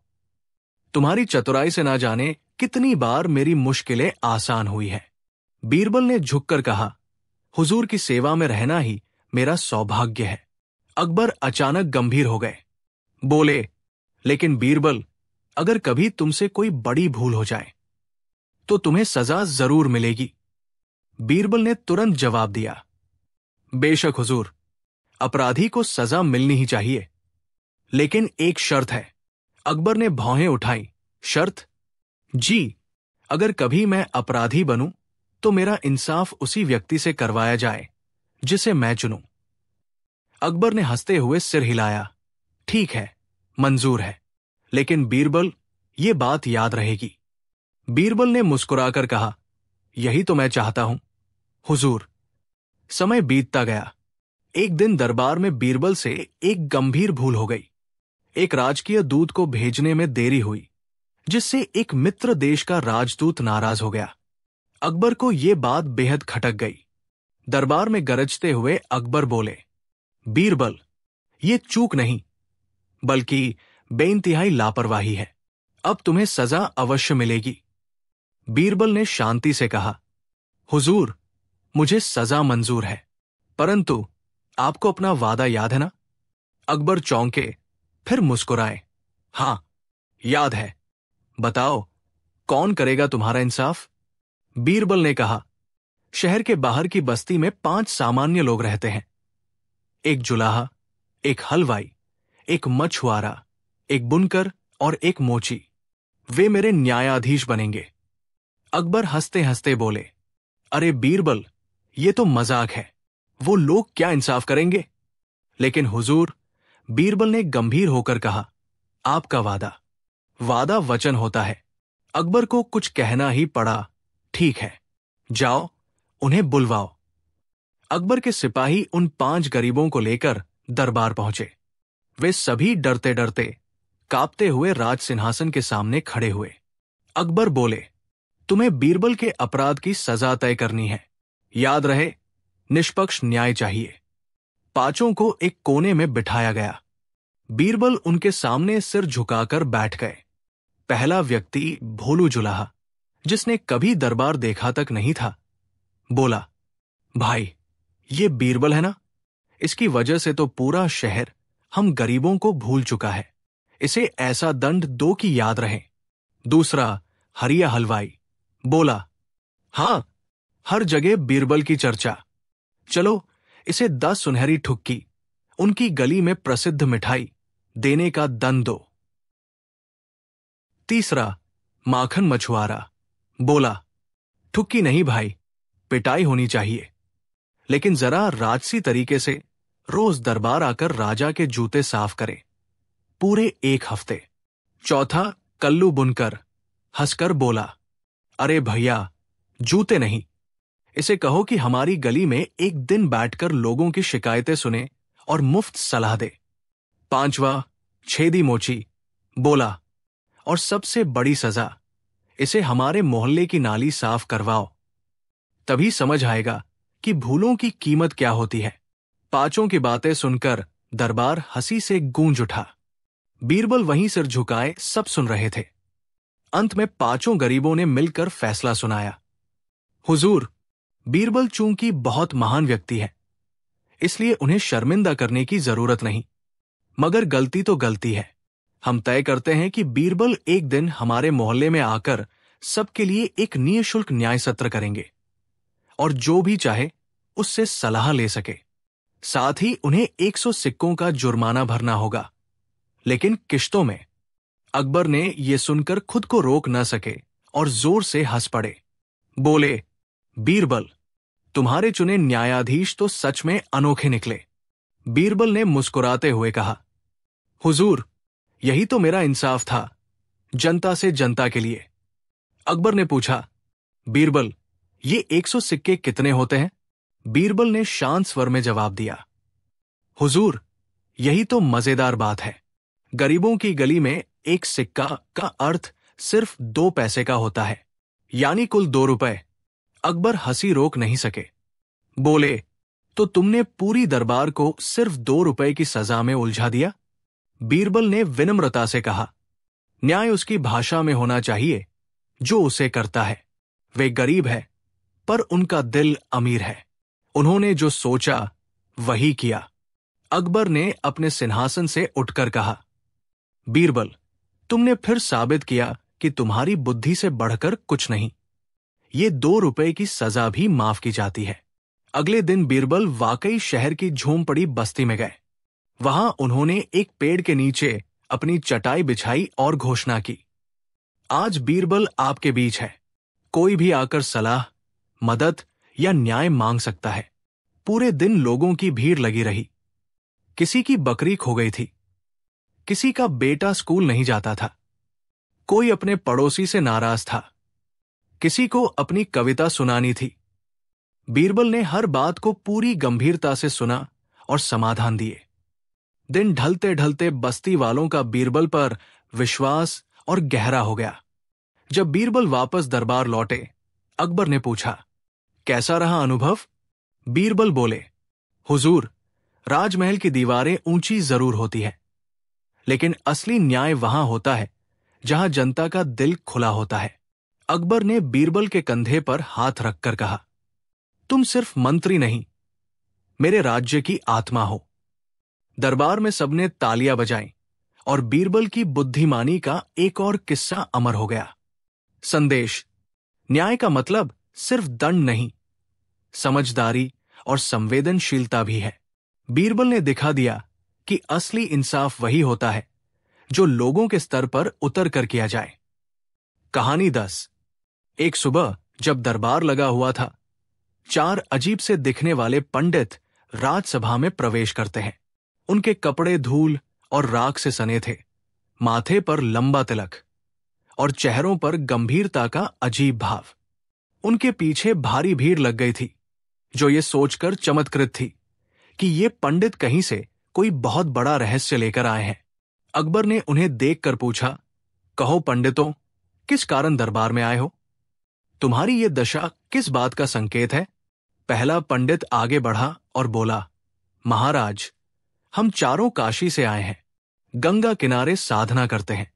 तुम्हारी चतुराई से ना जाने कितनी बार मेरी मुश्किलें आसान हुई हैं। बीरबल ने झुककर कहा, हुजूर की सेवा में रहना ही मेरा सौभाग्य है। अकबर अचानक गंभीर हो गए। बोले, लेकिन बीरबल, अगर कभी तुमसे कोई बड़ी भूल हो जाए तो तुम्हें सजा जरूर मिलेगी। बीरबल ने तुरंत जवाब दिया, बेशक हुजूर, अपराधी को सजा मिलनी ही चाहिए, लेकिन एक शर्त है, अकबर ने भौहें उठाई। शर्त? जी, अगर कभी मैं अपराधी बनूं तो मेरा इंसाफ उसी व्यक्ति से करवाया जाए जिसे मैं चुनूं। अकबर ने हंसते हुए सिर हिलाया। ठीक है, मंजूर है, लेकिन बीरबल, ये बात याद रहेगी। बीरबल ने मुस्कुराकर कहा, यही तो मैं चाहता हूं हुजूर। समय बीतता गया। एक दिन दरबार में बीरबल से एक गंभीर भूल हो गई। एक राजकीय दूत को भेजने में देरी हुई, जिससे एक मित्र देश का राजदूत नाराज हो गया। अकबर को यह बात बेहद खटक गई। दरबार में गरजते हुए अकबर बोले, बीरबल, ये चूक नहीं बल्कि बेइंतहाई लापरवाही है। अब तुम्हें सजा अवश्य मिलेगी। बीरबल ने शांति से कहा, हुजूर, मुझे सजा मंजूर है, परंतु आपको अपना वादा याद है ना? अकबर चौंके, फिर मुस्कुराए। हां, याद है। बताओ, कौन करेगा तुम्हारा इंसाफ? बीरबल ने कहा, शहर के बाहर की बस्ती में 5 सामान्य लोग रहते हैं। एक जुलाहा, एक हलवाई, एक मछुआरा, एक बुनकर और एक मोची। वे मेरे न्यायाधीश बनेंगे। अकबर हंसते हंसते बोले, अरे बीरबल, ये तो मजाक है। वो लोग क्या इंसाफ करेंगे? लेकिन हुजूर, बीरबल ने गंभीर होकर कहा, आपका वादा, वादा वचन होता है। अकबर को कुछ कहना ही पड़ा। ठीक है, जाओ, उन्हें बुलवाओ। अकबर के सिपाही उन 5 गरीबों को लेकर दरबार पहुंचे। वे सभी डरते डरते, कांपते हुए राज सिंहासन के सामने खड़े हुए। अकबर बोले, तुम्हें बीरबल के अपराध की सजा तय करनी है। याद रहे, निष्पक्ष न्याय चाहिए। 5 को एक कोने में बिठाया गया। बीरबल उनके सामने सिर झुकाकर बैठ गए। पहला व्यक्ति भोलू जुलाहा, जिसने कभी दरबार देखा तक नहीं था, बोला, भाई, ये बीरबल है ना? इसकी वजह से तो पूरा शहर हम गरीबों को भूल चुका है। इसे ऐसा दंड दो कि याद रहे। दूसरा हरिया हलवाई बोला, हां, हर जगह बीरबल की चर्चा। चलो, इसे 10 सुनहरी ठुक्की, उनकी गली में प्रसिद्ध मिठाई देने का दंड दो। तीसरा माखन मछुआरा बोला, ठुक्की नहीं भाई, पिटाई होनी चाहिए, लेकिन जरा राजसी तरीके से। रोज दरबार आकर राजा के जूते साफ करे, पूरे 1 हफ्ते। चौथा कल्लू बुनकर हंसकर बोला, अरे भैया, जूते नहीं, इसे कहो कि हमारी गली में एक दिन बैठकर लोगों की शिकायतें सुने और मुफ्त सलाह दे। 5वां छेदी मोची बोला, और सबसे बड़ी सजा, इसे हमारे मोहल्ले की नाली साफ करवाओ। तभी समझ आएगा कि भूलों की कीमत क्या होती है। 5 की बातें सुनकर दरबार हंसी से गूंज उठा। बीरबल वहीं सिर झुकाए सब सुन रहे थे। अंत में 5 गरीबों ने मिलकर फैसला सुनाया। हुजूर, बीरबल चूंकि बहुत महान व्यक्ति है, इसलिए उन्हें शर्मिंदा करने की जरूरत नहीं, मगर गलती तो गलती है। हम तय करते हैं कि बीरबल एक दिन हमारे मोहल्ले में आकर सबके लिए एक निःशुल्क न्याय सत्र करेंगे और जो भी चाहे उससे सलाह ले सके। साथ ही उन्हें 100 सिक्कों का जुर्माना भरना होगा, लेकिन किश्तों में। अकबर ने यह सुनकर खुद को रोक न सके और जोर से हंस पड़े। बोले, बीरबल, तुम्हारे चुने न्यायाधीश तो सच में अनोखे निकले। बीरबल ने मुस्कुराते हुए कहा, हुजूर, यही तो मेरा इंसाफ था, जनता से जनता के लिए। अकबर ने पूछा, बीरबल, ये 100 सिक्के कितने होते हैं? बीरबल ने शांत स्वर में जवाब दिया, हुजूर, यही तो मजेदार बात है। गरीबों की गली में 1 सिक्का का अर्थ सिर्फ 2 पैसे का होता है, यानी कुल 2 रुपए। अकबर हंसी रोक नहीं सके। बोले, तो तुमने पूरी दरबार को सिर्फ 2 रुपए की सजा में उलझा दिया? बीरबल ने विनम्रता से कहा, न्याय उसकी भाषा में होना चाहिए जो उसे करता है। वे गरीब है, पर उनका दिल अमीर है। उन्होंने जो सोचा वही किया। अकबर ने अपने सिंहासन से उठकर कहा, बीरबल, तुमने फिर साबित किया कि तुम्हारी बुद्धि से बढ़कर कुछ नहीं। ये 2 रुपए की सजा भी माफ की जाती है। अगले दिन बीरबल वाकई शहर की झूम पड़ी बस्ती में गए। वहां उन्होंने एक पेड़ के नीचे अपनी चटाई बिछाई और घोषणा की, आज बीरबल आपके बीच है। कोई भी आकर सलाह, मदद या न्याय मांग सकता है। पूरे दिन लोगों की भीड़ लगी रही। किसी की बकरी खो गई थी, किसी का बेटा स्कूल नहीं जाता था, कोई अपने पड़ोसी से नाराज था, किसी को अपनी कविता सुनानी थी। बीरबल ने हर बात को पूरी गंभीरता से सुना और समाधान दिए। दिन ढलते ढलते बस्ती वालों का बीरबल पर विश्वास और गहरा हो गया। जब बीरबल वापस दरबार लौटे, अकबर ने पूछा, कैसा रहा अनुभव? बीरबल बोले, हुजूर, राजमहल की दीवारें ऊंची जरूर होती है, लेकिन असली न्याय वहां होता है जहां जनता का दिल खुला होता है। अकबर ने बीरबल के कंधे पर हाथ रखकर कहा, तुम सिर्फ मंत्री नहीं, मेरे राज्य की आत्मा हो। दरबार में सबने तालियां बजाईं और बीरबल की बुद्धिमानी का एक और किस्सा अमर हो गया। संदेश: न्याय का मतलब सिर्फ दंड नहीं, समझदारी और संवेदनशीलता भी है। बीरबल ने दिखा दिया कि असली इंसाफ वही होता है जो लोगों के स्तर पर उतर कर किया जाए। कहानी 10। एक सुबह जब दरबार लगा हुआ था, 4 अजीब से दिखने वाले पंडित राजसभा में प्रवेश करते हैं। उनके कपड़े धूल और राख से सने थे, माथे पर लंबा तिलक और चेहरों पर गंभीरता का अजीब भाव। उनके पीछे भारी भीड़ लग गई थी, जो ये सोचकर चमत्कृत थी कि ये पंडित कहीं से कोई बहुत बड़ा रहस्य लेकर आए हैं। अकबर ने उन्हें देखकर पूछा, कहो पंडितों, किस कारण दरबार में आए हो? तुम्हारी ये दशा किस बात का संकेत है? पहला पंडित आगे बढ़ा और बोला, महाराज, हम चारों काशी से आए हैं, गंगा किनारे साधना करते हैं,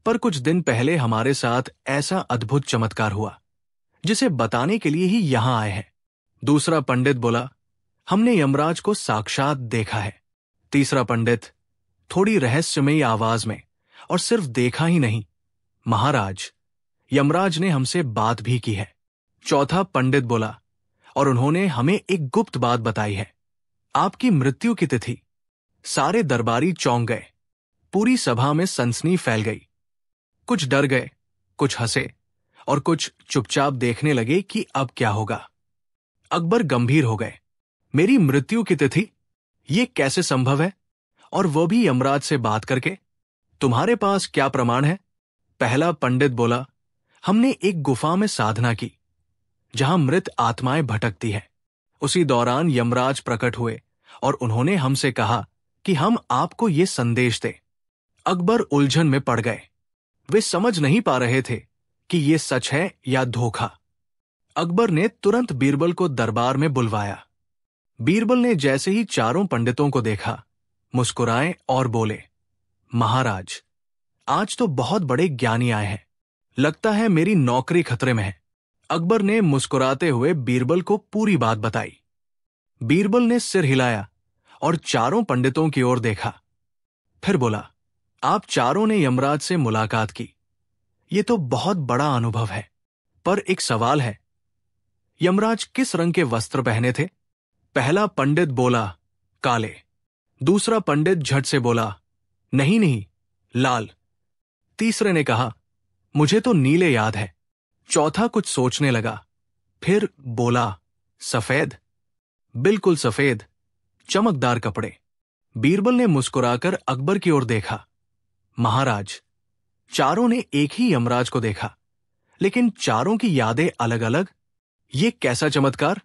पर कुछ दिन पहले हमारे साथ ऐसा अद्भुत चमत्कार हुआ जिसे बताने के लिए ही यहां आए हैं। दूसरा पंडित बोला, हमने यमराज को साक्षात देखा है। तीसरा पंडित थोड़ी रहस्यमयी आवाज में, और सिर्फ देखा ही नहीं, महाराज, यमराज ने हमसे बात भी की है। चौथा पंडित बोला, और उन्होंने हमें एक गुप्त बात बताई है, आपकी मृत्यु की तिथि। सारे दरबारी चौंक गए, पूरी सभा में सनसनी फैल गई। कुछ डर गए, कुछ हंसे और कुछ चुपचाप देखने लगे कि अब क्या होगा। अकबर गंभीर हो गए, मेरी मृत्यु की तिथि? ये कैसे संभव है, और वो भी यमराज से बात करके? तुम्हारे पास क्या प्रमाण है? पहला पंडित बोला, हमने एक गुफा में साधना की जहां मृत आत्माएं भटकती हैं। उसी दौरान यमराज प्रकट हुए और उन्होंने हमसे कहा कि हम आपको ये संदेश दें। अकबर उलझन में पड़ गए, वे समझ नहीं पा रहे थे कि ये सच है या धोखा। अकबर ने तुरंत बीरबल को दरबार में बुलवाया। बीरबल ने जैसे ही चारों पंडितों को देखा, मुस्कुराए और बोले, महाराज, आज तो बहुत बड़े ज्ञानी आए हैं, लगता है मेरी नौकरी खतरे में है। अकबर ने मुस्कुराते हुए बीरबल को पूरी बात बताई। बीरबल ने सिर हिलाया और चारों पंडितों की ओर देखा, फिर बोला, आप चारों ने यमराज से मुलाकात की, ये तो बहुत बड़ा अनुभव है, पर एक सवाल है, यमराज किस रंग के वस्त्र पहने थे? पहला पंडित बोला, काले। दूसरा पंडित झट से बोला, नहीं नहीं, लाल। तीसरे ने कहा, मुझे तो नीले याद है। चौथा कुछ सोचने लगा, फिर बोला, सफेद। बिल्कुल सफेद, चमकदार कपड़े। बीरबल ने मुस्कुराकर अकबर की ओर देखा, महाराज, चारों ने एक ही यमराज को देखा, लेकिन चारों की यादें अलग अलग। ये कैसा चमत्कार?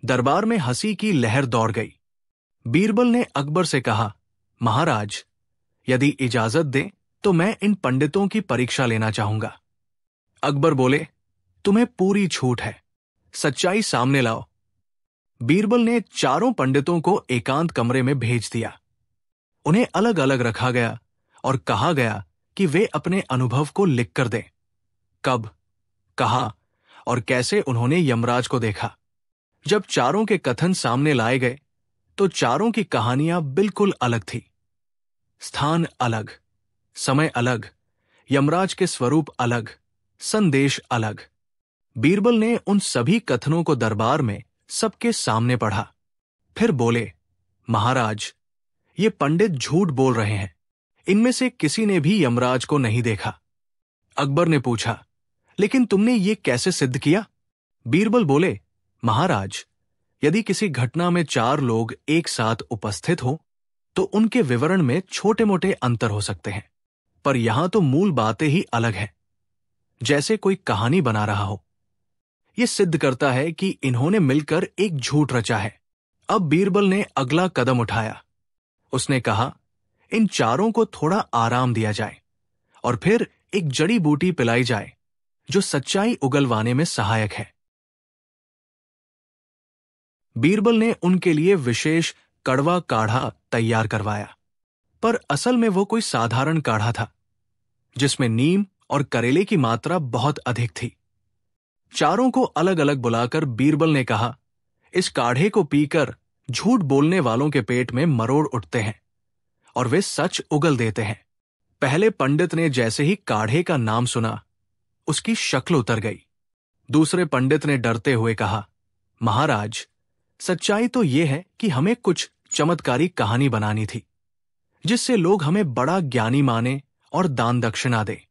दरबार में हंसी की लहर दौड़ गई। बीरबल ने अकबर से कहा, महाराज, यदि इजाजत दें तो मैं इन पंडितों की परीक्षा लेना चाहूंगा। अकबर बोले, तुम्हें पूरी छूट है, सच्चाई सामने लाओ। बीरबल ने चारों पंडितों को एकांत कमरे में भेज दिया। उन्हें अलग अलग रखा गया और कहा गया कि वे अपने अनुभव को लिख कर दें, कब, कहा और कैसे उन्होंने यमराज को देखा। जब चारों के कथन सामने लाए गए तो चारों की कहानियां बिल्कुल अलग थी। स्थान अलग, समय अलग, यमराज के स्वरूप अलग, संदेश अलग। बीरबल ने उन सभी कथनों को दरबार में सबके सामने पढ़ा, फिर बोले, महाराज, ये पंडित झूठ बोल रहे हैं, इनमें से किसी ने भी यमराज को नहीं देखा। अकबर ने पूछा, लेकिन तुमने ये कैसे सिद्ध किया? बीरबल बोले, महाराज, यदि किसी घटना में 4 लोग एक साथ उपस्थित हो तो उनके विवरण में छोटे मोटे अंतर हो सकते हैं, पर यहां तो मूल बातें ही अलग हैं, जैसे कोई कहानी बना रहा हो। यह सिद्ध करता है कि इन्होंने मिलकर एक झूठ रचा है। अब बीरबल ने अगला कदम उठाया। उसने कहा, इन चारों को थोड़ा आराम दिया जाए और फिर एक जड़ी बूटी पिलाई जाए जो सच्चाई उगलवाने में सहायक है। बीरबल ने उनके लिए विशेष कड़वा काढ़ा तैयार करवाया, पर असल में वो कोई साधारण काढ़ा था जिसमें नीम और करेले की मात्रा बहुत अधिक थी। चारों को अलग अलग बुलाकर बीरबल ने कहा, इस काढ़े को पीकर झूठ बोलने वालों के पेट में मरोड़ उठते हैं और वे सच उगल देते हैं। पहले पंडित ने जैसे ही काढ़े का नाम सुना, उसकी शक्ल उतर गई। दूसरे पंडित ने डरते हुए कहा, महाराज, सच्चाई तो यह है कि हमें कुछ चमत्कारी कहानी बनानी थी जिससे लोग हमें बड़ा ज्ञानी माने और दान दक्षिणा दे।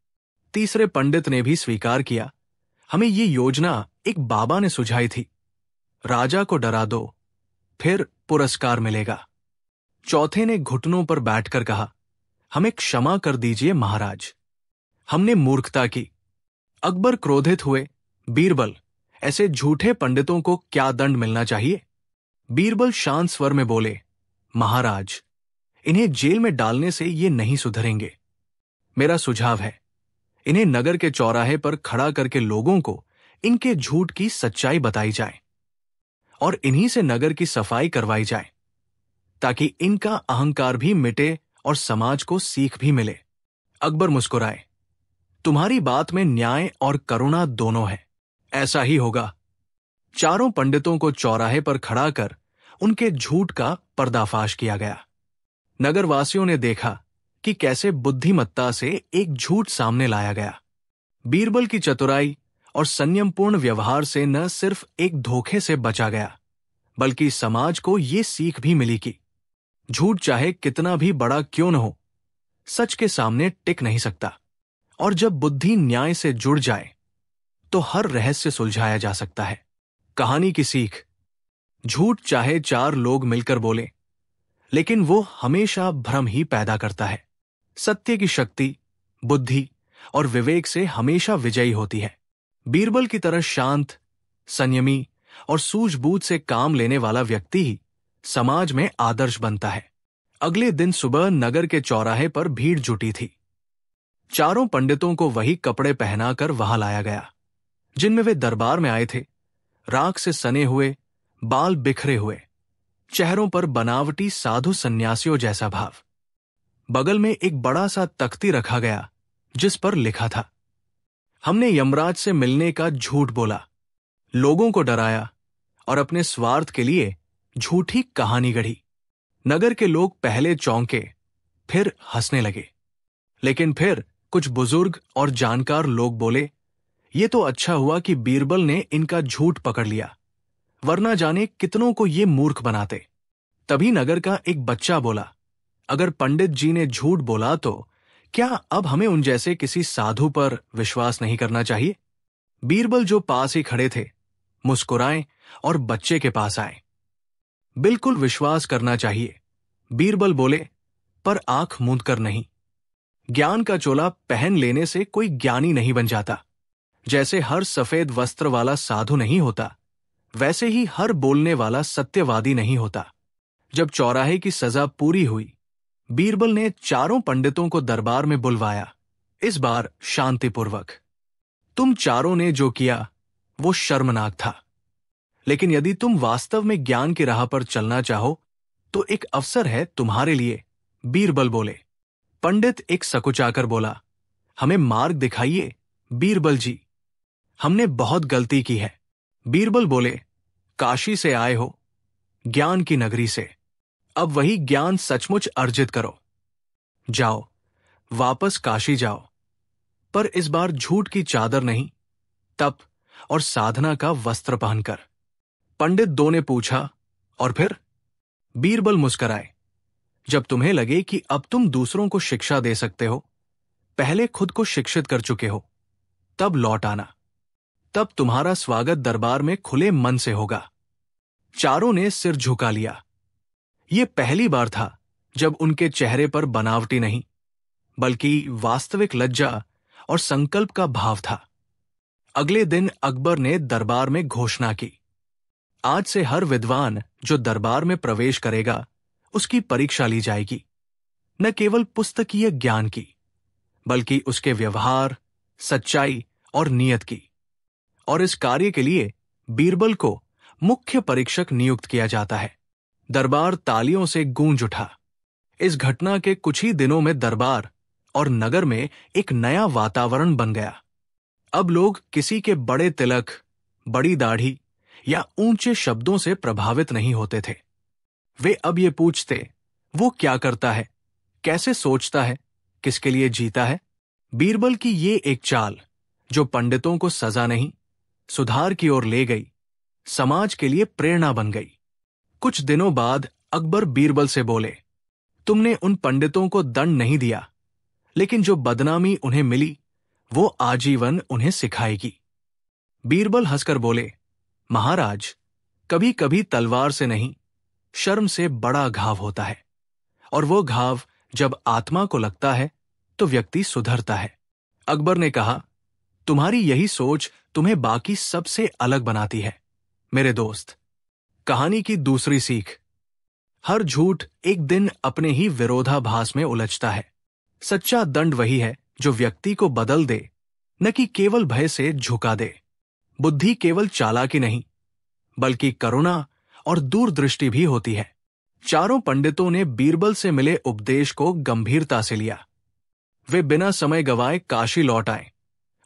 तीसरे पंडित ने भी स्वीकार किया, हमें ये योजना एक बाबा ने सुझाई थी, राजा को डरा दो, फिर पुरस्कार मिलेगा। चौथे ने घुटनों पर बैठकर कहा, हमें क्षमा कर दीजिए महाराज, हमने मूर्खता की। अकबर क्रोधित हुए, बीरबल, ऐसे झूठे पंडितों को क्या दंड मिलना चाहिए? बीरबल शांत स्वर में बोले, महाराज, इन्हें जेल में डालने से ये नहीं सुधरेंगे। मेरा सुझाव है, इन्हें नगर के चौराहे पर खड़ा करके लोगों को इनके झूठ की सच्चाई बताई जाए और इन्हीं से नगर की सफाई करवाई जाए ताकि इनका अहंकार भी मिटे और समाज को सीख भी मिले। अकबर मुस्कुराए, तुम्हारी बात में न्याय और करुणा दोनों है, ऐसा ही होगा। चारों पंडितों को चौराहे पर खड़ा कर उनके झूठ का पर्दाफाश किया गया। नगरवासियों ने देखा कि कैसे बुद्धिमत्ता से एक झूठ सामने लाया गया। बीरबल की चतुराई और संयमपूर्ण व्यवहार से न सिर्फ एक धोखे से बचा गया, बल्कि समाज को ये सीख भी मिली कि झूठ चाहे कितना भी बड़ा क्यों न हो, सच के सामने टिक नहीं सकता, और जब बुद्धि न्याय से जुड़ जाए तो हर रहस्य सुलझाया जा सकता है। कहानी की सीख, झूठ चाहे 4 लोग मिलकर बोले, लेकिन वो हमेशा भ्रम ही पैदा करता है। सत्य की शक्ति, बुद्धि और विवेक से हमेशा विजयी होती है। बीरबल की तरह शांत, संयमी और सूझबूझ से काम लेने वाला व्यक्ति ही समाज में आदर्श बनता है। अगले दिन सुबह नगर के चौराहे पर भीड़ जुटी थी। चारों पंडितों को वही कपड़े पहनाकर वहां लाया गया जिनमें वे दरबार में आए थे। राख से सने हुए, बाल बिखरे हुए, चेहरों पर बनावटी साधु सन्यासियों जैसा भाव। बगल में एक बड़ा सा तख्ती रखा गया जिस पर लिखा था, हमने यमराज से मिलने का झूठ बोला, लोगों को डराया और अपने स्वार्थ के लिए झूठी कहानी गढ़ी। नगर के लोग पहले चौंके, फिर हंसने लगे, लेकिन फिर कुछ बुजुर्ग और जानकार लोग बोले, ये तो अच्छा हुआ कि बीरबल ने इनका झूठ पकड़ लिया, वरना जाने कितनों को ये मूर्ख बनाते। तभी नगर का एक बच्चा बोला, अगर पंडित जी ने झूठ बोला तो क्या अब हमें उन जैसे किसी साधु पर विश्वास नहीं करना चाहिए? बीरबल जो पास ही खड़े थे मुस्कुराए और बच्चे के पास आए। बिल्कुल विश्वास करना चाहिए, बीरबल बोले, पर आंख मूंद कर नहीं। ज्ञान का चोला पहन लेने से कोई ज्ञानी नहीं बन जाता। जैसे हर सफेद वस्त्र वाला साधु नहीं होता, वैसे ही हर बोलने वाला सत्यवादी नहीं होता। जब चौराहे की सजा पूरी हुई, बीरबल ने चारों पंडितों को दरबार में बुलवाया, इस बार शांतिपूर्वक। तुम चारों ने जो किया वो शर्मनाक था, लेकिन यदि तुम वास्तव में ज्ञान की राह पर चलना चाहो तो एक अवसर है तुम्हारे लिए, बीरबल बोले। पंडित एक सकुचाकर बोला, हमें मार्ग दिखाइए बीरबल जी, हमने बहुत गलती की है। बीरबल बोले, काशी से आए हो, ज्ञान की नगरी से, अब वही ज्ञान सचमुच अर्जित करो। जाओ, वापस काशी जाओ, पर इस बार झूठ की चादर नहीं, तप और साधना का वस्त्र पहनकर। पंडित 2 ने पूछा, और फिर? बीरबल मुस्कराए, जब तुम्हें लगे कि अब तुम दूसरों को शिक्षा दे सकते हो, पहले खुद को शिक्षित कर चुके हो, तब लौट आना। तब तुम्हारा स्वागत दरबार में खुले मन से होगा। चारों ने सिर झुका लिया। ये पहली बार था जब उनके चेहरे पर बनावटी नहीं, बल्कि वास्तविक लज्जा और संकल्प का भाव था। अगले दिन अकबर ने दरबार में घोषणा की, आज से हर विद्वान जो दरबार में प्रवेश करेगा उसकी परीक्षा ली जाएगी, न केवल पुस्तकीय ज्ञान की, बल्कि उसके व्यवहार, सच्चाई और नियत की। और इस कार्य के लिए बीरबल को मुख्य परीक्षक नियुक्त किया जाता है। दरबार तालियों से गूंज उठा। इस घटना के कुछ ही दिनों में दरबार और नगर में एक नया वातावरण बन गया। अब लोग किसी के बड़े तिलक, बड़ी दाढ़ी या ऊंचे शब्दों से प्रभावित नहीं होते थे। वे अब ये पूछते, वो क्या करता है, कैसे सोचता है, किसके लिए जीता है। बीरबल की ये एक चाल, जो पंडितों को सजा नहीं, सुधार की ओर ले गई, समाज के लिए प्रेरणा बन गई। कुछ दिनों बाद अकबर बीरबल से बोले, तुमने उन पंडितों को दंड नहीं दिया, लेकिन जो बदनामी उन्हें मिली वो आजीवन उन्हें सिखाएगी। बीरबल हंसकर बोले, महाराज, कभी कभी तलवार से नहीं, शर्म से बड़ा घाव होता है, और वो घाव जब आत्मा को लगता है तो व्यक्ति सुधरता है। अकबर ने कहा, तुम्हारी यही सोच तुम्हें बाकी सबसे अलग बनाती है। मेरे दोस्त, कहानी की दूसरी सीख, हर झूठ एक दिन अपने ही विरोधाभास में उलझता है। सच्चा दंड वही है जो व्यक्ति को बदल दे, न कि केवल भय से झुका दे। बुद्धि केवल चालाकी नहीं, बल्कि करुणा और दूरदृष्टि भी होती है। चारों पंडितों ने बीरबल से मिले उपदेश को गंभीरता से लिया। वे बिना समय गवाए काशी लौट आए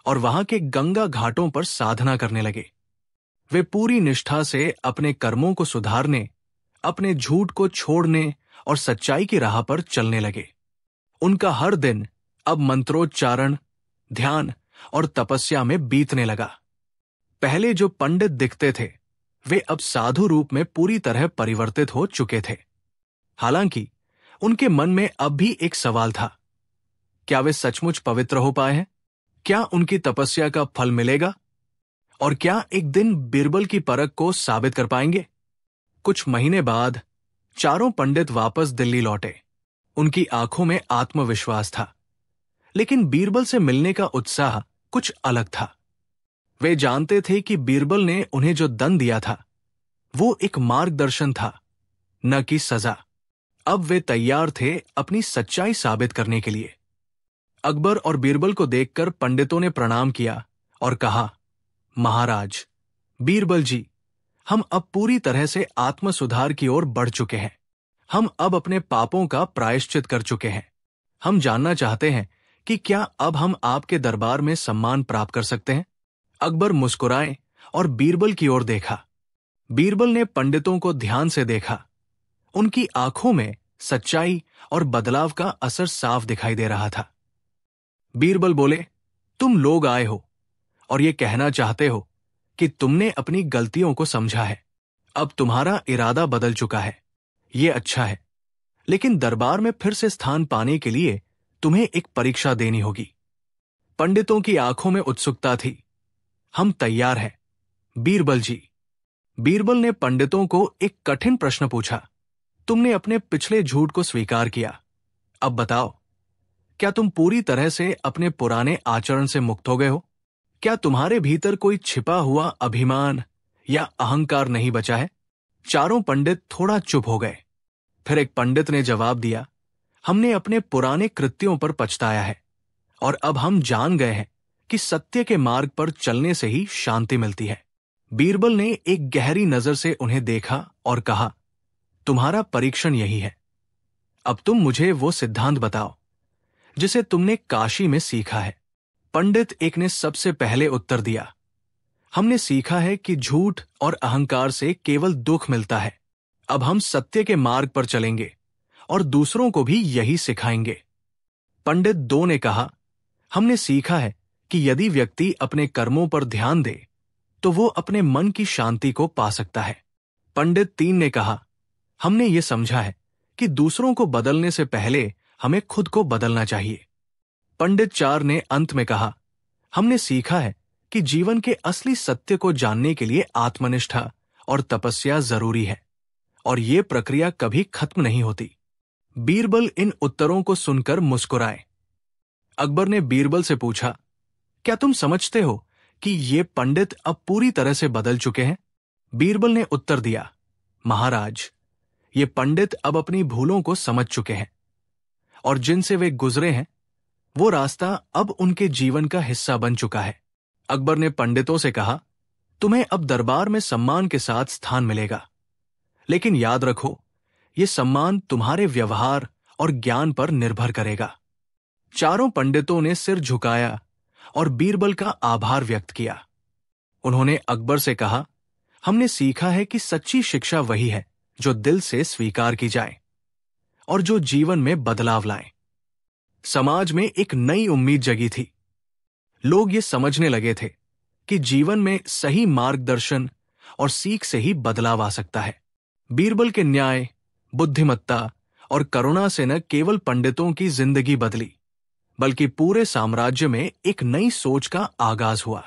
और वहां के गंगा घाटों पर साधना करने लगे। वे पूरी निष्ठा से अपने कर्मों को सुधारने, अपने झूठ को छोड़ने और सच्चाई की राह पर चलने लगे। उनका हर दिन अब मंत्रोच्चारण, ध्यान और तपस्या में बीतने लगा। पहले जो पंडित दिखते थे, वे अब साधु रूप में पूरी तरह परिवर्तित हो चुके थे। हालांकि उनके मन में अब भी एक सवाल था, क्या वे सचमुच पवित्र हो पाए हैं? क्या उनकी तपस्या का फल मिलेगा? और क्या एक दिन बीरबल की परख को साबित कर पाएंगे? कुछ महीने बाद चारों पंडित वापस दिल्ली लौटे। उनकी आंखों में आत्मविश्वास था, लेकिन बीरबल से मिलने का उत्साह कुछ अलग था। वे जानते थे कि बीरबल ने उन्हें जो दंड दिया था वो एक मार्गदर्शन था, न कि सजा। अब वे तैयार थे अपनी सच्चाई साबित करने के लिए। अकबर और बीरबल को देखकर पंडितों ने प्रणाम किया और कहा, महाराज, बीरबल जी, हम अब पूरी तरह से आत्म सुधार की ओर बढ़ चुके हैं। हम अब अपने पापों का प्रायश्चित कर चुके हैं। हम जानना चाहते हैं कि क्या अब हम आपके दरबार में सम्मान प्राप्त कर सकते हैं? अकबर मुस्कुराए और बीरबल की ओर देखा। बीरबल ने पंडितों को ध्यान से देखा। उनकी आंखों में सच्चाई और बदलाव का असर साफ दिखाई दे रहा था। बीरबल बोले, तुम लोग आए हो और ये कहना चाहते हो कि तुमने अपनी गलतियों को समझा है। अब तुम्हारा इरादा बदल चुका है। ये अच्छा है, लेकिन दरबार में फिर से स्थान पाने के लिए तुम्हें एक परीक्षा देनी होगी। पंडितों की आंखों में उत्सुकता थी। हम तैयार हैं, बीरबल जी। बीरबल ने पंडितों को एक कठिन प्रश्न पूछा। तुमने अपने पिछले झूठ को स्वीकार किया। अब बताओ, क्या तुम पूरी तरह से अपने पुराने आचरण से मुक्त हो गए हो? क्या तुम्हारे भीतर कोई छिपा हुआ अभिमान या अहंकार नहीं बचा है? चारों पंडित थोड़ा चुप हो गए। फिर एक पंडित ने जवाब दिया, हमने अपने पुराने कृत्यों पर पछताया है और अब हम जान गए हैं कि सत्य के मार्ग पर चलने से ही शांति मिलती है। बीरबल ने एक गहरी नजर से उन्हें देखा और कहा, तुम्हारा परीक्षण यही है। अब तुम मुझे वो सिद्धांत बताओ जिसे तुमने काशी में सीखा है। पंडित एक ने सबसे पहले उत्तर दिया, हमने सीखा है कि झूठ और अहंकार से केवल दुख मिलता है। अब हम सत्य के मार्ग पर चलेंगे और दूसरों को भी यही सिखाएंगे। पंडित दो ने कहा, हमने सीखा है कि यदि व्यक्ति अपने कर्मों पर ध्यान दे तो वो अपने मन की शांति को पा सकता है। पंडित तीन ने कहा, हमने ये समझा है कि दूसरों को बदलने से पहले हमें खुद को बदलना चाहिए। पंडित 4 ने अंत में कहा, हमने सीखा है कि जीवन के असली सत्य को जानने के लिए आत्मनिष्ठा और तपस्या जरूरी है, और ये प्रक्रिया कभी खत्म नहीं होती। बीरबल इन उत्तरों को सुनकर मुस्कुराए। अकबर ने बीरबल से पूछा, क्या तुम समझते हो कि ये पंडित अब पूरी तरह से बदल चुके हैं? बीरबल ने उत्तर दिया, महाराज, ये पंडित अब अपनी भूलों को समझ चुके हैं, और जिनसे वे गुजरे हैं वो रास्ता अब उनके जीवन का हिस्सा बन चुका है। अकबर ने पंडितों से कहा, तुम्हें अब दरबार में सम्मान के साथ स्थान मिलेगा, लेकिन याद रखो, ये सम्मान तुम्हारे व्यवहार और ज्ञान पर निर्भर करेगा। चारों पंडितों ने सिर झुकाया और बीरबल का आभार व्यक्त किया। उन्होंने अकबर से कहा, हमने सीखा है कि सच्ची शिक्षा वही है जो दिल से स्वीकार की जाए और जो जीवन में बदलाव लाए। समाज में एक नई उम्मीद जगी थी। लोग ये समझने लगे थे कि जीवन में सही मार्गदर्शन और सीख से ही बदलाव आ सकता है। बीरबल के न्याय, बुद्धिमत्ता और करुणा से न केवल पंडितों की जिंदगी बदली, बल्कि पूरे साम्राज्य में एक नई सोच का आगाज हुआ।